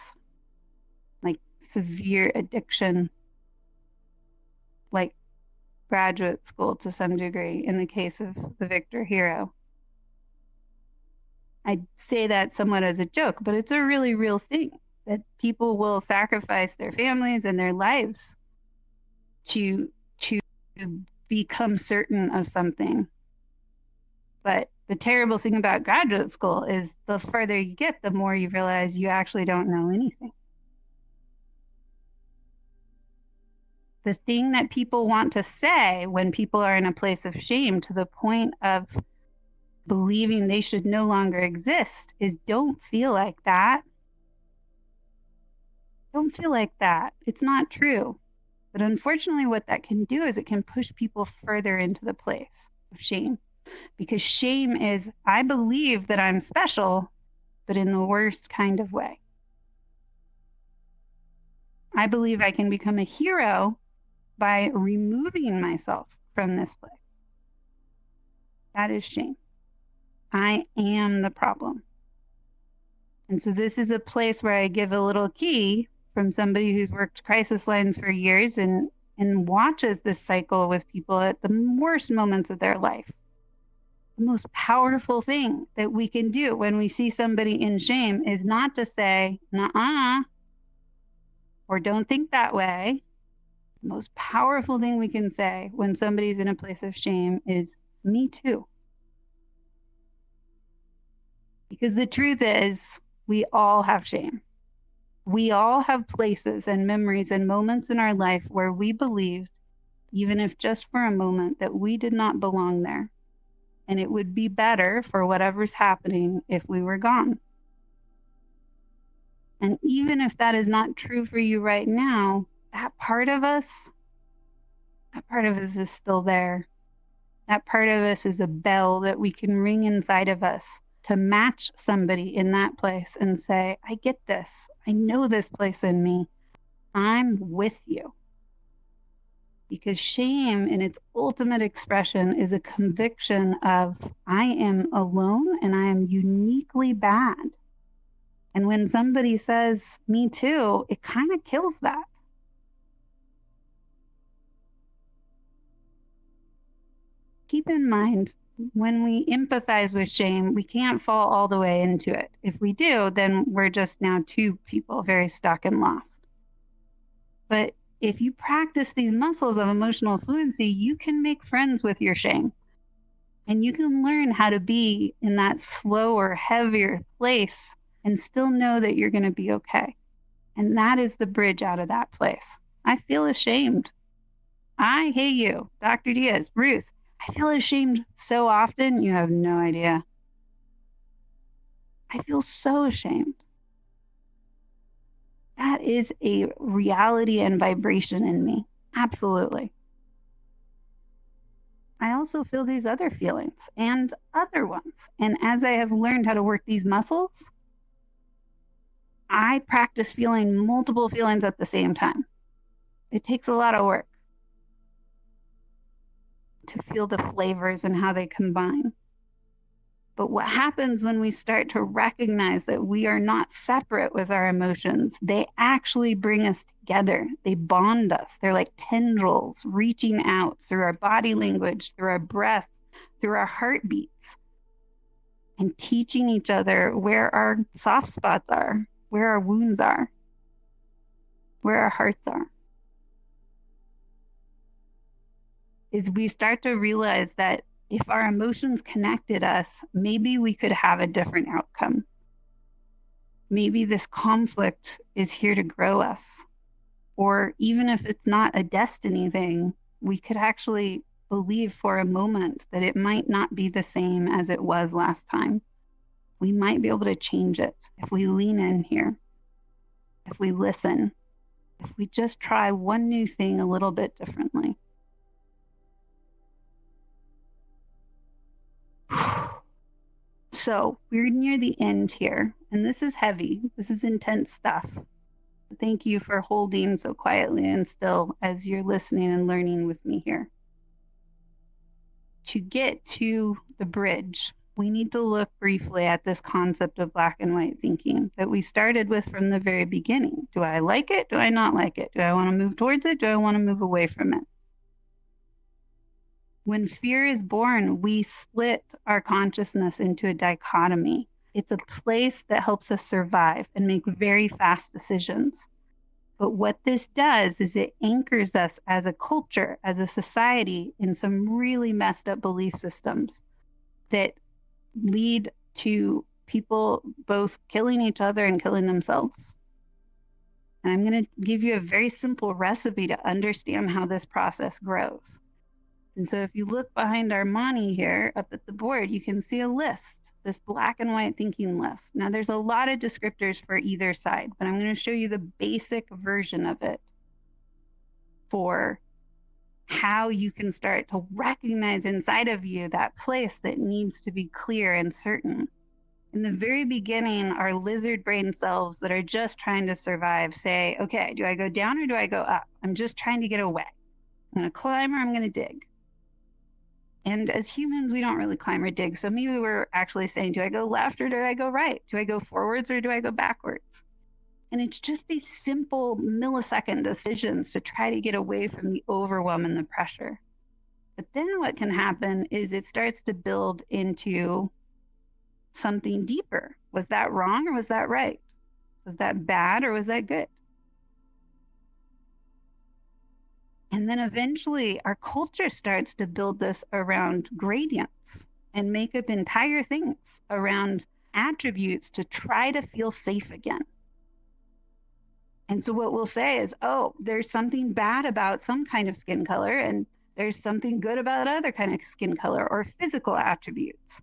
like severe addiction, like graduate school to some degree in the case of the Victor hero. I say that somewhat as a joke, but it's a really real thing that people will sacrifice their families and their lives to become certain of something. But the terrible thing about graduate school is the further you get, the more you realize you actually don't know anything. The thing that people want to say when people are in a place of shame to the point of believing they should no longer exist is don't feel like that. Don't feel like that. It's not true. But unfortunately, what that can do is it can push people further into the place of shame. Because shame is, I believe that I'm special, but in the worst kind of way. I believe I can become a hero by removing myself from this place. That is shame. I am the problem. And so this is a place where I give a little key from somebody who's worked crisis lines for years and watches this cycle with people at the worst moments of their life. The most powerful thing that we can do when we see somebody in shame is not to say, nuh-uh, or don't think that way. The most powerful thing we can say when somebody's in a place of shame is, me too. Because the truth is, we all have shame. We all have places and memories and moments in our life where we believed, even if just for a moment, that we did not belong there. And it would be better for whatever's happening if we were gone. And even if that is not true for you right now, that part of us is still there. That part of us is a bell that we can ring inside of us to match somebody in that place and say, I get this. I know this place in me. I'm with you. Because shame in its ultimate expression is a conviction of, I am alone and I am uniquely bad. And when somebody says, me too, it kind of kills that. Keep in mind, when we empathize with shame, we can't fall all the way into it. If we do, then we're just now two people very stuck and lost. But if you practice these muscles of emotional fluency, you can make friends with your shame. And you can learn how to be in that slower, heavier place and still know that you're going to be okay. And that is the bridge out of that place. I feel ashamed. Heyuh, Dr. Diaz, Ruth, I feel ashamed so often, you have no idea. I feel so ashamed. That is a reality and vibration in me. Absolutely. I also feel these other feelings and other ones. And as I have learned how to work these muscles, I practice feeling multiple feelings at the same time. It takes a lot of work to feel the flavors and how they combine. But what happens when we start to recognize that we are not separate with our emotions, they actually bring us together. They bond us. They're like tendrils reaching out through our body language, through our breath, through our heartbeats, and teaching each other where our soft spots are, where our wounds are, where our hearts are. Is we start to realize that if our emotions connected us, maybe we could have a different outcome. Maybe this conflict is here to grow us. Or even if it's not a destiny thing, we could actually believe for a moment that it might not be the same as it was last time. We might be able to change it if we lean in here, if we listen, if we just try one new thing a little bit differently. So we're near the end here, and this is heavy. This is intense stuff. Thank you for holding so quietly and still as you're listening and learning with me here. To get to the bridge, we need to look briefly at this concept of black and white thinking that we started with from the very beginning. Do I like it? Do I not like it? Do I want to move towards it? Do I want to move away from it? When fear is born, we split our consciousness into a dichotomy. It's a place that helps us survive and make very fast decisions. But what this does is it anchors us as a culture, as a society, in some really messed up belief systems that lead to people both killing each other and killing themselves. And I'm going to give you a very simple recipe to understand how this process grows. And so if you look behind our Mani here up at the board, you can see a list, this black and white thinking list. Now there's a lot of descriptors for either side, but I'm going to show you the basic version of it for how you can start to recognize inside of you that place that needs to be clear and certain. In the very beginning, our lizard brain cells that are just trying to survive say, okay, do I go down or do I go up? I'm just trying to get away. I'm going to climb or I'm going to dig. And as humans, we don't really climb or dig. So maybe we're actually saying, do I go left or do I go right? Do I go forwards or do I go backwards? And it's just these simple millisecond decisions to try to get away from the overwhelm and the pressure. But then what can happen is it starts to build into something deeper. Was that wrong or was that right? Was that bad or was that good? And then eventually our culture starts to build this around gradients and make up entire things around attributes to try to feel safe again. And so what we'll say is, oh, there's something bad about some kind of skin color and there's something good about other kind of skin color or physical attributes.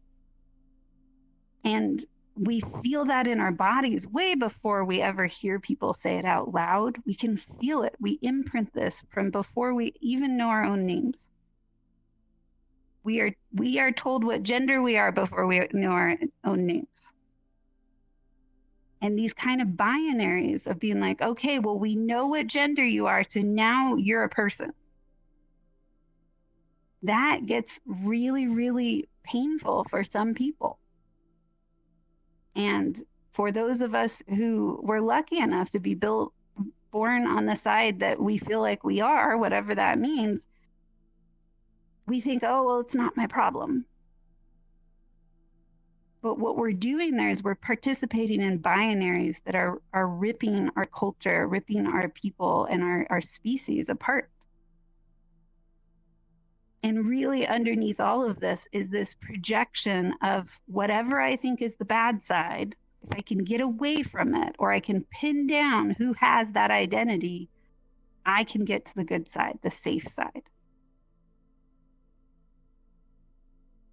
And we feel that in our bodies way before we ever hear people say it out loud. We can feel it. We imprint this from before we even know our own names. We are told what gender we are before we know our own names. And these kind of binaries of being like, okay, well, we know what gender you are, so now you're a person. That gets really, really painful for some people. And for those of us who were lucky enough to be born on the side that we feel like we are, whatever that means, we think, oh, well, it's not my problem. But what we're doing there is we're participating in binaries that are ripping our culture, ripping our people and our species apart. And really underneath all of this is this projection of whatever I think is the bad side. If I can get away from it or I can pin down who has that identity, I can get to the good side, the safe side.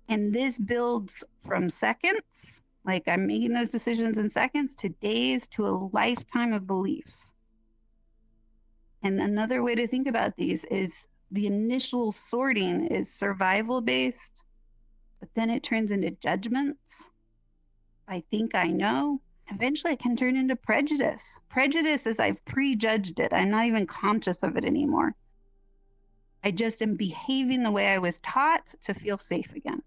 And this builds from seconds, like I'm making those decisions in seconds, to days, to a lifetime of beliefs. And another way to think about these is the initial sorting is survival based, but then it turns into judgments. I think I know. Eventually it can turn into prejudice. Prejudice is I've prejudged it. I'm not even conscious of it anymore. I just am behaving the way I was taught to feel safe again.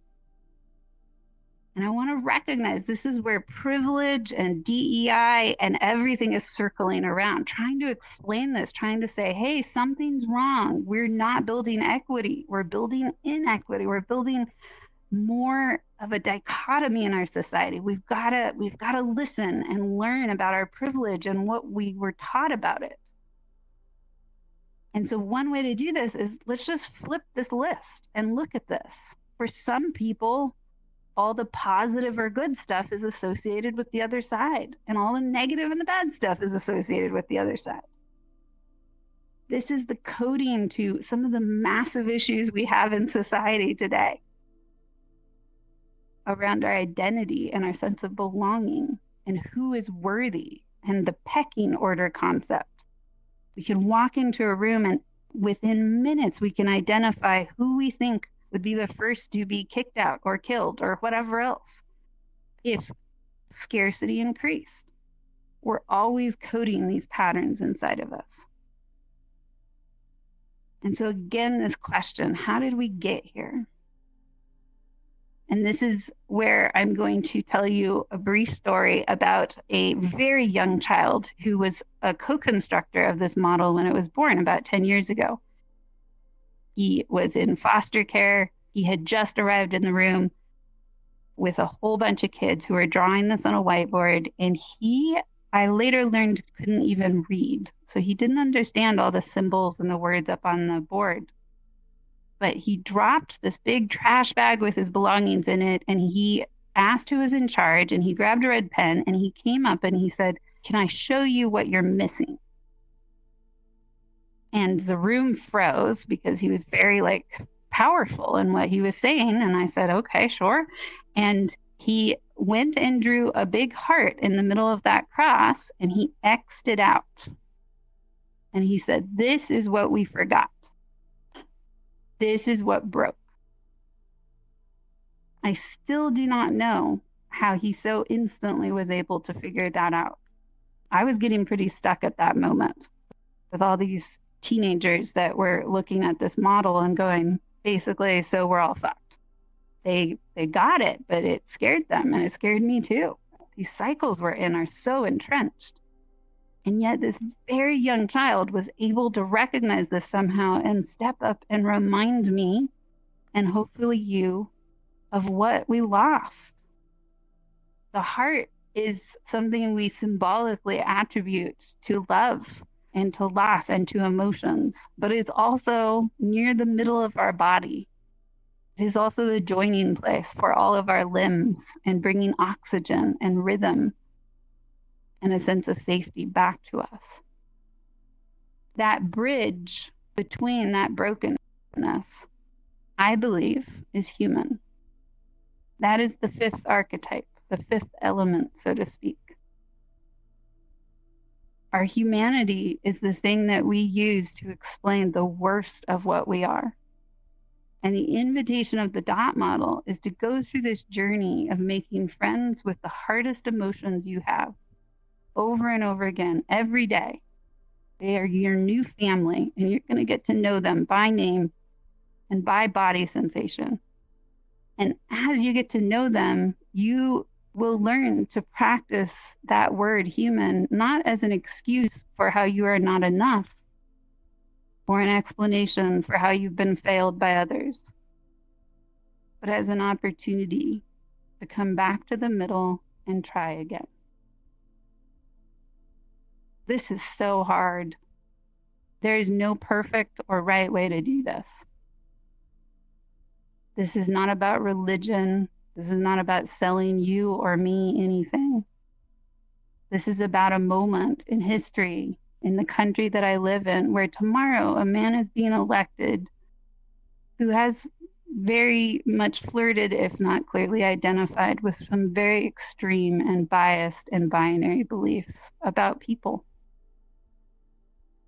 And I want to recognize this is where privilege and DEI and everything is circling around, trying to explain this, trying to say, hey, something's wrong. We're not building equity. We're building inequity. We're building more of a dichotomy in our society. We've got to listen and learn about our privilege and what we were taught about it. And so one way to do this is let's just flip this list and look at this. For some people, all the positive or good stuff is associated with the other side, and all the negative and the bad stuff is associated with the other side. This is the coding to some of the massive issues we have in society today around our identity and our sense of belonging and who is worthy and the pecking order concept. We can walk into a room and within minutes we can identify who we think would be the first to be kicked out or killed or whatever else if scarcity increased. We're always coding these patterns inside of us. And so again, this question, how did we get here? And this is where I'm going to tell you a brief story about a very young child who was a co-constructor of this model when it was born about 10 years ago. He was in foster care. He had just arrived in the room with a whole bunch of kids who were drawing this on a whiteboard. And I later learned, couldn't even read. So he didn't understand all the symbols and the words up on the board. But he dropped this big trash bag with his belongings in it, and he asked who was in charge, and he grabbed a red pen, and he came up and he said, "Can I show you what you're missing?" And the room froze because he was very powerful in what he was saying. And I said, "Okay, sure." And he went and drew a big heart in the middle of that cross, and he X'd it out. And he said, "This is what we forgot. This is what broke." I still do not know how he so instantly was able to figure that out. I was getting pretty stuck at that moment with all these teenagers that were looking at this model and going, basically, so we're all fucked. They got it, but it scared them, and it scared me too. These cycles we're in are so entrenched. And yet this very young child was able to recognize this somehow and step up and remind me, and hopefully you, of what we lost. The heart is something we symbolically attribute to love and to loss and to emotions, but it's also near the middle of our body. It is also the joining place for all of our limbs and bringing oxygen and rhythm and a sense of safety back to us. That bridge between that brokenness, I believe, is human. That is the fifth archetype, the fifth element, so to speak. Our humanity is the thing that we use to explain the worst of what we are. And the invitation of the dot model is to go through this journey of making friends with the hardest emotions you have over and over again, every day. They are your new family, and you're going to get to know them by name and by body sensation. And as you get to know them, you will learn to practice that word human, not as an excuse for how you are not enough or an explanation for how you've been failed by others, but as an opportunity to come back to the middle and try again. This is so hard. There is no perfect or right way to do this. This is not about religion. This is not about selling you or me anything. This is about a moment in history, in the country that I live in, where tomorrow a man is being elected who has very much flirted, if not clearly identified, with some very extreme and biased and binary beliefs about people.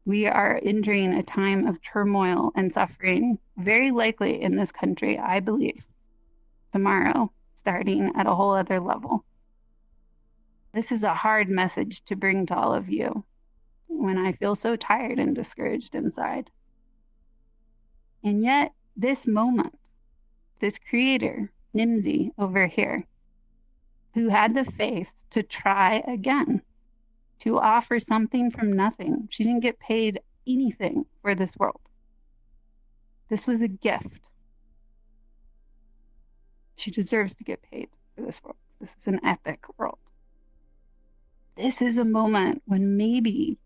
We are entering a time of turmoil and suffering, very likely in this country, I believe, tomorrow, starting at a whole other level. This is a hard message to bring to all of you when I feel so tired and discouraged inside. And yet, this moment, this creator, Nimzy over here, who had the faith to try again, to offer something from nothing. She didn't get paid anything for this world. This was a gift. She deserves to get paid for this world. This is an epic world. This is a moment when maybe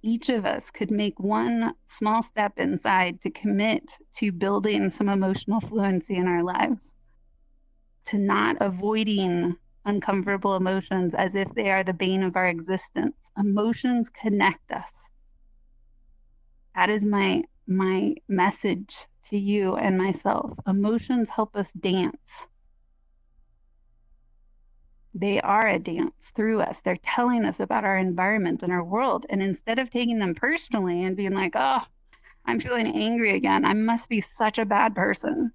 each of us could make one small step inside to commit to building some emotional fluency in our lives, to not avoiding uncomfortable emotions as if they are the bane of our existence. Emotions connect us. That is my message to you and myself. Emotions help us dance. They are a dance through us. They're telling us about our environment and our world. And instead of taking them personally and being like, oh, I'm feeling angry again, I must be such a bad person.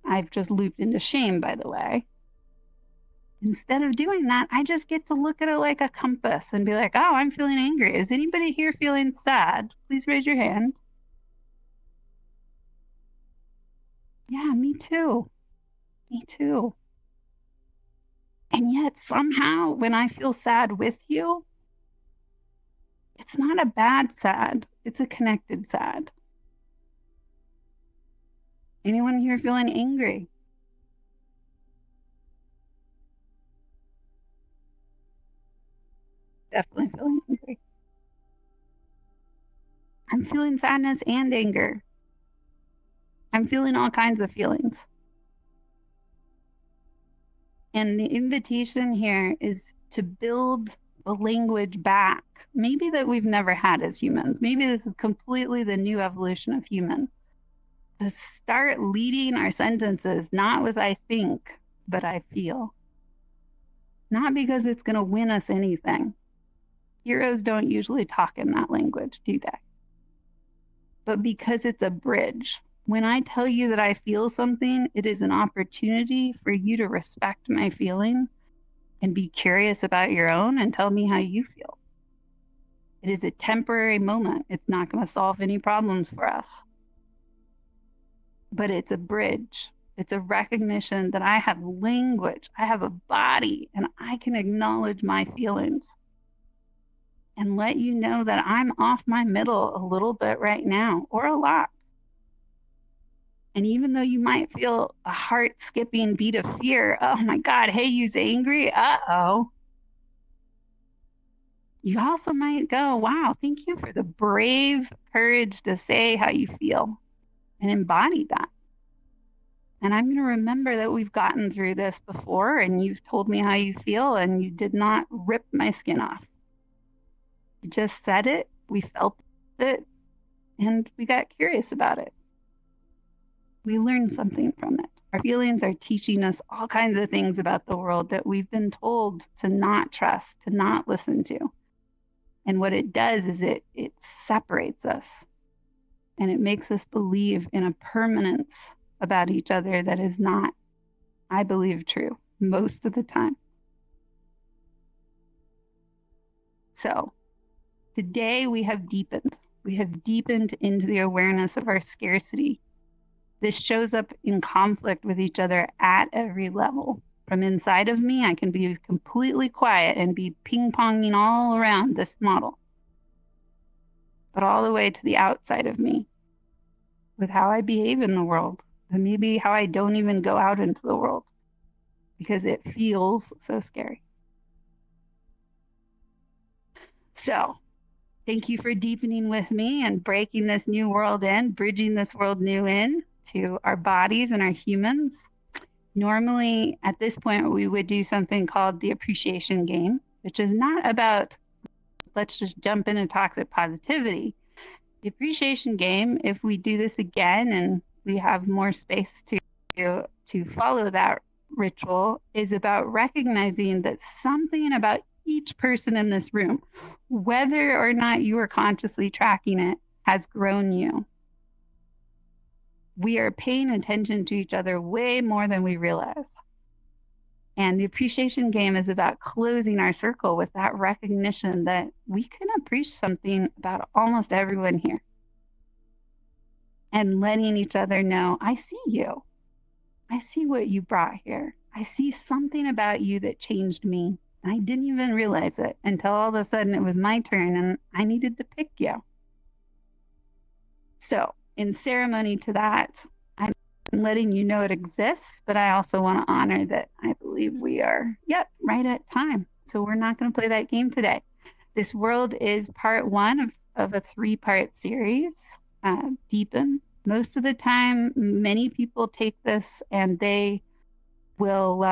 I've just looped into shame, by the way. Instead of doing that, I just get to look at it like a compass and be like, oh, I'm feeling angry. Is anybody here feeling sad? Please raise your hand. Yeah, me too. Me too. And yet, somehow, when I feel sad with you, it's not a bad sad, it's a connected sad. Anyone here feeling angry? Definitely feeling angry. I'm feeling sadness and anger. I'm feeling all kinds of feelings. And the invitation here is to build a language back, maybe that we've never had as humans. Maybe this is completely the new evolution of human. To start leading our sentences, not with I think, but I feel. Not because it's going to win us anything. Heroes don't usually talk in that language, do they? But because it's a bridge. When I tell you that I feel something, it is an opportunity for you to respect my feeling and be curious about your own and tell me how you feel. It is a temporary moment. It's not going to solve any problems for us. But it's a bridge. It's a recognition that I have language, I have a body, and I can acknowledge my feelings and let you know that I'm off my middle a little bit right now, or a lot. And even though you might feel a heart skipping beat of fear, oh my God, Heyuh's angry, uh-oh. You also might go, wow, thank you for the brave courage to say how you feel and embody that. And I'm going to remember that we've gotten through this before and you've told me how you feel and you did not rip my skin off. You just said it, we felt it, and we got curious about it. We learned something from it. Our feelings are teaching us all kinds of things about the world that we've been told to not trust, to not listen to. And what it does is it separates us and it makes us believe in a permanence about each other that is not, I believe, true most of the time. So today we have deepened. We have deepened into the awareness of our scarcity. This shows up in conflict with each other at every level. From inside of me, I can be completely quiet and be ping-ponging all around this model. But all the way to the outside of me, with how I behave in the world, and maybe how I don't even go out into the world because it feels so scary. So, thank you for deepening with me and breaking this new world in, bridging this world new in to our bodies and our humans. Normally, at this point, we would do something called the appreciation game, which is not about let's just jump into toxic positivity. The appreciation game, if we do this again and we have more space to follow that ritual, is about recognizing that something about each person in this room, whether or not you are consciously tracking it, has grown you. We are paying attention to each other way more than we realize. And the appreciation game is about closing our circle with that recognition that we can appreciate something about almost everyone here. And letting each other know, I see you. I see what you brought here. I see something about you that changed me. I didn't even realize it until all of a sudden it was my turn and I needed to pick you. So, in ceremony to that, I'm letting you know it exists, but I also want to honor that I believe we are, right at time. So we're not going to play that game today. This world is part one of a 3-part series, Deepen. Most of the time, many people take this and they will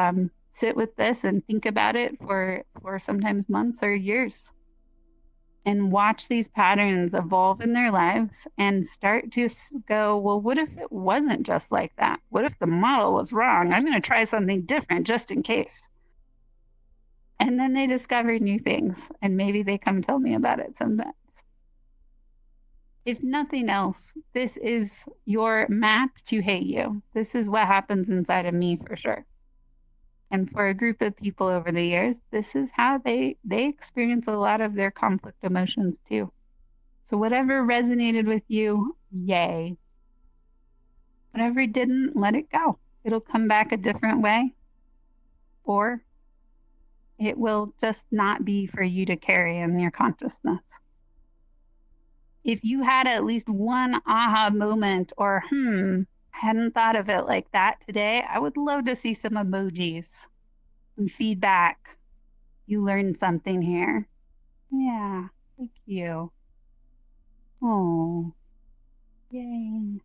sit with this and think about it for sometimes months or years and watch these patterns evolve in their lives and start to go, well, what if it wasn't just like that? What if the model was wrong? I'm going to try something different just in case. And then they discover new things, and maybe they come tell me about it sometimes. If nothing else, this is your map to Heyuh. This is what happens inside of me for sure. And for a group of people over the years, this is how they experience a lot of their conflict emotions too. So whatever resonated with you, yay. Whatever didn't, let it go. It'll come back a different way, or it will just not be for you to carry in your consciousness. If you had at least one aha moment or, hadn't thought of it like that today, I would love to see some emojis, some feedback. You learned something here. Yeah, thank you. Oh, yay.